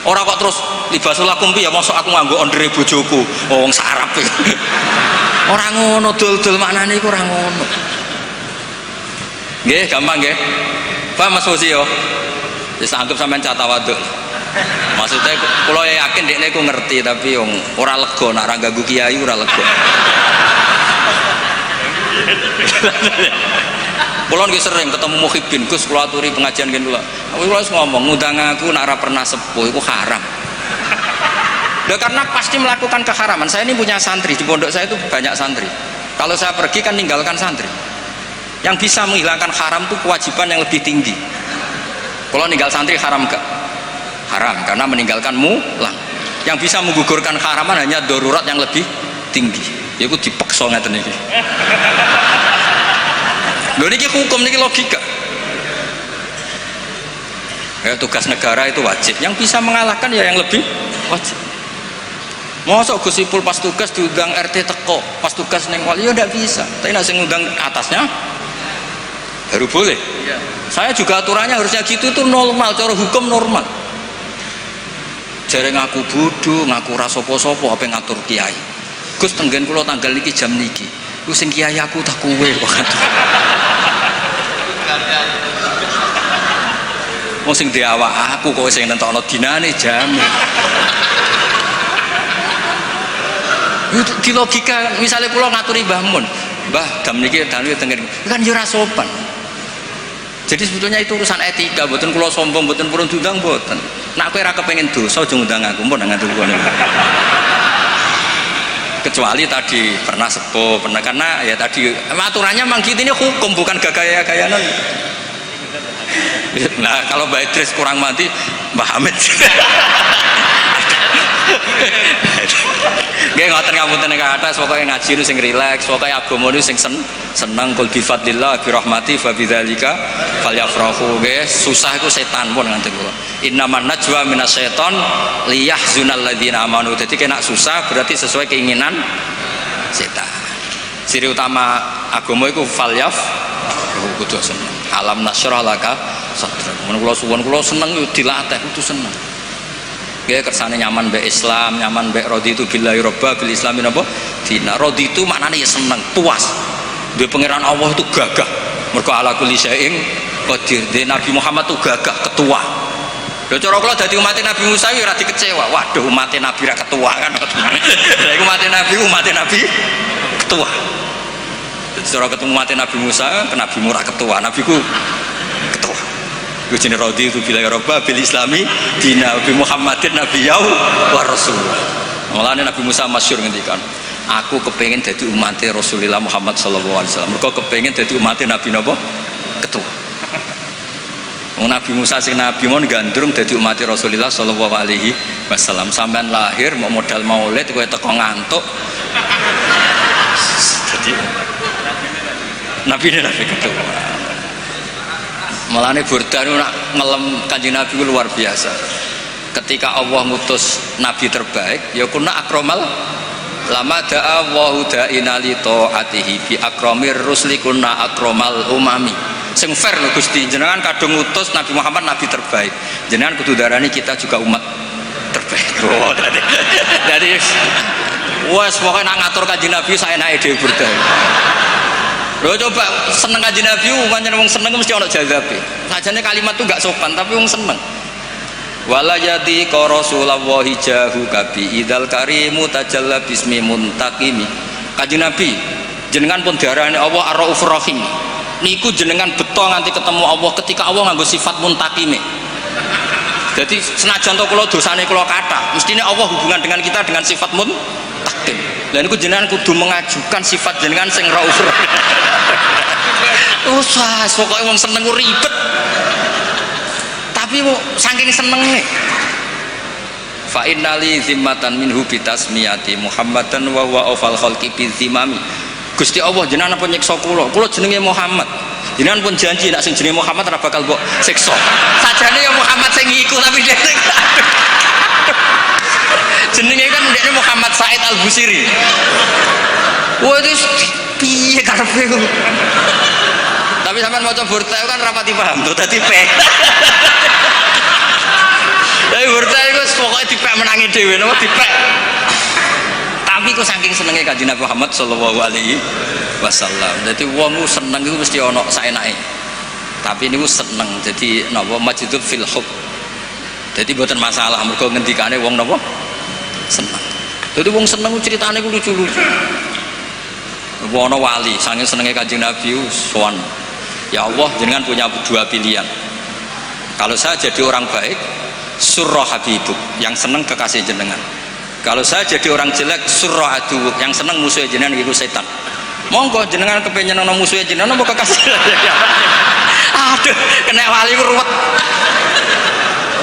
Orang kok terus libasul lakum piye? Mosok aku nganggo ondere bojoku. Oh wong sarap. Ora ngono, dol-dol maknane iku ora ngono. Nggih, gampang nggih. Paham Mas Fauzi yo? Wis anggap sampean cah tawaduk. Maksudnya kalau yakin dekne ku ngerti, tapi yang ora lega nak ra ganggu kiai ora lega. Kulo nggih sering ketemu muhibbin, Gus kula aturi pengajian kene kula. Kulo wis ngomong ngundang aku nak ra pernah sepuh iku haram. Karena pasti melakukan keharaman. Saya ini punya santri di pondok saya itu banyak santri. Kalau saya pergi kan ninggalkan santri. Yang bisa menghilangkan haram itu kewajiban yang lebih tinggi. Kalau ninggal santri haram gak? Haram, karena meninggalkan mulang. Yang bisa menggugurkan haraman hanya darurat yang lebih tinggi, yaitu dipaksa ngeten iki. Lho niki hukum, niki logika. Ya, tugas negara itu wajib. Yang bisa mengalahkan ya yang lebih wajib. Mosok Gus Ipul pas tugas diundang RT teko, pas tugas neng wali ya ndak bisa. Tapi nek sing ngundang atasnya baru boleh. Iya. Saya juga aturannya harusnya gitu, itu normal, cara hukum normal. Jare ngaku bodho, ngaku ra sapa-sapa apa ngatur kiai. Gus tenggen kula tanggal niki jam niki. Ku sing kiai aku tak kowe kok. Wong sing di awak aku kok sing nentokno dinane jame. Itu di logika, misalnya kula ngaturi Mbah Mun, Mbah jam niki dan tenggen kan yo ora sopan. Jadi sebetulnya itu urusan etika, mboten kula sombong, mboten purun diundang mboten. Nek kowe ora kepengin dosa aja ngundang aku, mun ngatur kowe. Kecuali tadi pernah sepuh, pernah karena ya tadi aturannya memang gitu, ini hukum bukan gaya-gayanan. Nah kalau Mbak Idris kurang mati, Mbak Hamid. Nggih ngoten ngapunten ing atas, pokoke ngaji nu sing rileks, pokoke agama nu sing seneng kul bi fadlillah bi rahmati fa bidzalika falyafrahu. Nggih, susah iku setan pun nganti kula. Innaman najwa minasyaiton liyahzunal ladzina amanu. Dadi kena susah berarti sesuai keinginan setan. Ciri utama agama iku falyaf kudu seneng. Alam nasyrah laka sadrak. Mun kula suwun kula seneng yo dilatih kudu seneng. Nggih kersane nyaman mbek Islam, nyaman mbek raditu billahi robba bil islami napa? Dina. Raditu maknane ya seneng, puas. Duwe pangeran Allah itu gagah. Mergo ala kulli syai'in qadir. Nabi Muhammad itu gagah, ketua. Lho cara kula dadi umat Nabi Musa ya ora dikecewa. Waduh umat Nabi ra ketua kan. Lah iku umat Nabi ketua. Jadi cara ketemu umat Nabi Musa, Nabi Murah ketua, Nabi ku ketua. Iku jenenge raditu billahi robba bil islami dina bi Muhammadin nabiyau wa rasul. Mulane Nabi Musa masyhur ngendikan, aku kepengin dadi umat Rasulullah Muhammad sallallahu alaihi wasallam. Mergo kepengin dadi umat Nabi napa? Ketua. Nabi Musa sing nabi mon gandrung dadi umat Rasulullah sallallahu alaihi wasallam. Sampean lahir mau modal maulid kowe teko ngantuk. Dadi nabi ketua. Malane Burda nak ngelem Kanjeng Nabi luar biasa. Ketika Allah ngutus nabi terbaik, ya kunna akramal lama da'a wa da'ina li ta'atihi bi akramir rusli kunna akramal umami. Sing fair lho Gusti, jenengan kadung ngutus Nabi Muhammad nabi terbaik. Jenengan kudu darani kita juga umat terbaik. Oh, jadi wes pokoke nak ngatur Kanjeng Nabi saenake dhewe Burda. Lho coba seneng Kanjeng Nabi, pancen wong seneng mesti ana jazabe. Sajane kalimat itu gak sopan tapi wong seneng. Wala yati ka Rasulullah jahu kabi idzal karimu tajalla bismi muntaqimi. Kanjeng Nabi, jenengan pun diarani Allah Ar-Raufur Rahim. Niku jenengan beto nganti ketemu Allah ketika Allah nganggo sifat muntaqime. Jadi senajan to kula dosane kula kathah, mestine Allah hubungan dengan kita dengan sifat muntaqim. Lah niku jenengan kudu mengajukan sifat jenengan sing Raufur. Usah, pokoknya wong seneng ku ribet. Tapi saking senenge. Fa innali zimmatan minhu bitasmiyati Muhammadan wa huwa awfal khalqi bi zimami. Gusti Allah jenengan apa nyiksa kula? Kula jenenge Muhammad. Jenengan pun janji nek sing jenenge Muhammad ora bakal mbok siksa. Sajane ya Muhammad sing iku tapi dia jenenge kan ndekne Muhammad Said Al-Busiri. Wah itu piye karepe ku? Tapi sampean maca Burda kan rapati paham to dadi pek. Tapi Burda iku pokoke dipek menangi dhewe napa dipek. Tapi ku saking senenge Kanjeng Nabi Muhammad sallallahu alaihi wasallam. Dadi wong ku seneng iku mesti ana saenake. Tapi niku seneng. Jadi napa majidul fil hub. Jadi mboten masalah mergo ngendikane wong napa seneng. Jadi wong seneng ceritane ku lucu-lucu. Ana wali saking senenge Kanjeng Nabi sowan. Ya Allah, jenengan punya dua pilihan. Kalau saya jadi orang baik, surra habibuk, yang seneng kekasih jenengan. Kalau saya jadi orang jelek, surra adubuk, yang seneng musuh jenengan itu setan. Monggo jenengan kepengen ana musuhe jenengan apa kekasih. Aduh, kena wali ku ruwet.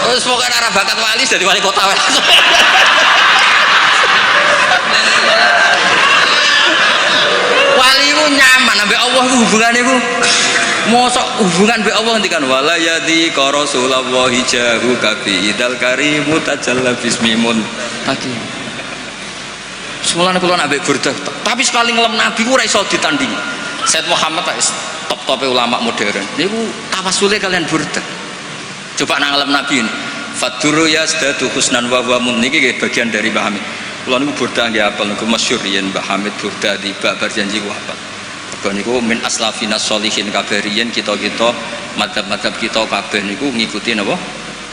Wis pokoke ora bakat wali dadi wali kota wae. Wali ku nyaman ambek Allah ku hubungane ku mosok hubungan mbek Allah ngendikan wala yadi ka Rasulullah jahu kafi idal karimu tajalla bismimun hakim. Semulane kula nak mbek Burdah, tapi sekali ngelem Nabi ku ora iso ditandingi. Said Muhammad top-tope ulama modern. Niku tawasule kalian Burdah. Coba nang ngelem Nabi ini. Faduru yazdadu husnan wa wa mun niki bagian dari Mbah Hamid. Kula niku Burdah nggih apal niku masyhur yen Mbah Hamid Burdah di bab janji ku apal. Niku min aslafina sholihin kabariyen kita-kita madzhab-madzhab kita kabeh niku ngikuti napa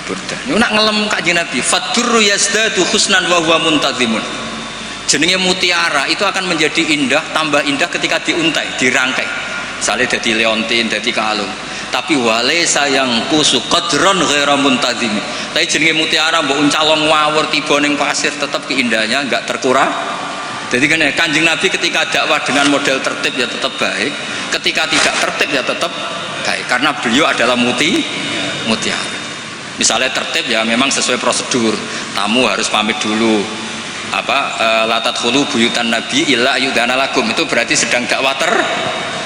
Burdah. Niku nak ngelem Kanjeng Nabi fadurru yazdadu husnan wa huwa muntazimun. Jenenge mutiara itu akan menjadi indah, tambah indah ketika diuntai, dirangkai. Misalnya dadi leontin, dadi kalung. Tapi walaysa yang kusu qadron ghaira muntazim. Tapi jenenge mutiara mbok uncalong ngawur tiba ning pasir tetap keindahannya enggak terkurang. Jadi kan Kanjeng Nabi ketika dakwah dengan model tertib ya tetap baik, ketika tidak tertib ya tetap baik karena beliau adalah mutiara. Misalnya tertib ya memang sesuai prosedur, tamu harus pamit dulu. La tadkhulu buyutan nabi illa ayyudana lakum, itu berarti sedang dakwah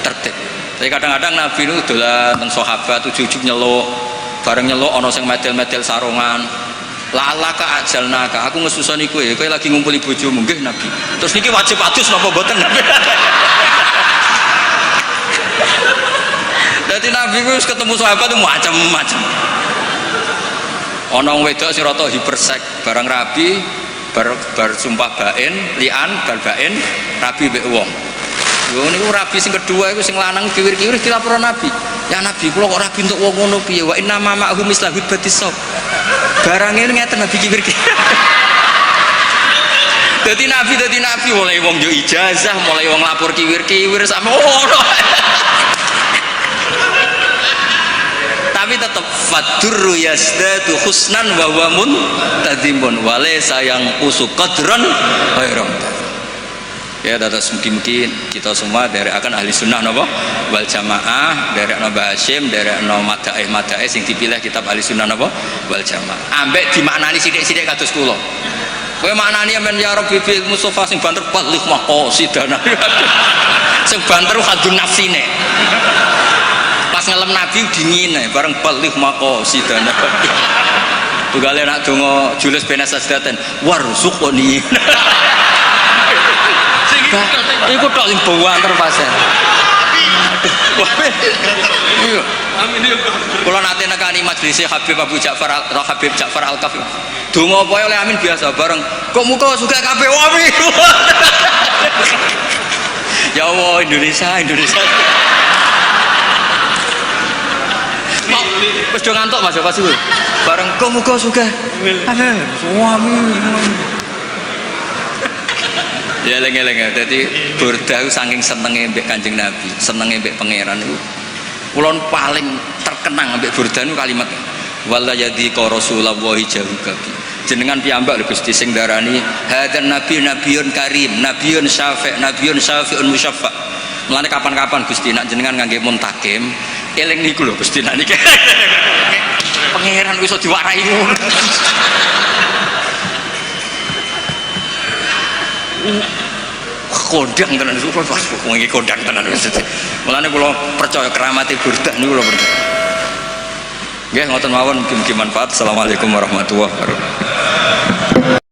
tertib. Tapi kadang-kadang Nabi itu dolan teng sahabat ujug-ujug nyeluk, bareng nyeluk ana sing medel-medel sarungan. Lalaka ajalnaka, aku ngesusoni kowe lagi ngumpuli bojomu nggih Nabi. Terus niki wajib adus napa mboten Nabi? Dadi Nabi ku ketemu sahabat itu macam-macam. Ana wong wedok sing rata hipersek, barang rabi bar sumpah bain, lian bar bain, rabi mbek wong. Yo niku rabi sing kedua iku sing lanang kiwir-kiwir dilapor Nabi. Ya Nabi, kula kok rabi untuk wong ngono piye? Wa inna ma ma'hu mislahud batisab. Barang ini ngeten Nabi kiwir-kiwir. Dadi Nabi mulai wong yo ijazah, mulai wong lapor kiwir-kiwir sampe ngono. Tapi tetap fadurru yazdadu husnan wa huwa muntazimun wa laysa yang usu qadran ghairam. Ya dados mungkin kita semua dari akan ahli sunnah napa wal jamaah, dari Mbah Hasyim, dari madaih sing dipilih kitab ahli sunnah napa wal jamaah. Ambek dimaknani sithik-sithik kados kula. Kowe maknani men ya Rabbi bil Mustafa sing banter balih maqasidana. Sing banter hadun nafsine. Pas ngelem Nabi dingin bareng balih maqasidana. Tugale nak donga julus benas sajdaten warzuqni. Iku tok sing banter pasen. Iya. Amin ya. Kula nate nekani majelis Habib Abu Ja'far Habib Ja'far Al-Kaffi. Donga apa oleh amin biasa bareng. Kok muka suka kabeh wae. Ya Allah Indonesia. Wis do ngantuk Mas pas iku. Bareng kok muka suka. Amin. Ya eling-eling. Dadi Burdah saking senenge mbek Kanjeng Nabi, senenge mbek pangeran niku. Kula paling terkenang mbek Burdah niku kalimat wala yadi ka Rasulullah jahu kabi. Jenengan piyambak lho Gusti sing darani hadan nabi nabiyun karim, nabiyun syafi'un musyaffa. Mulane kapan-kapan Gusti nak jenengan ngangge muntakim, eling niku lho Gusti nak niki. Pangeran iso diwarai ngono. Kondang tenan itu pas wingi kondang tenan wis. Mulane kula percaya keramate Burdah niku kula percaya. Nggih ngoten mawon mugi-mugi manfaat. Assalamualaikum warahmatullahi wabarakatuh.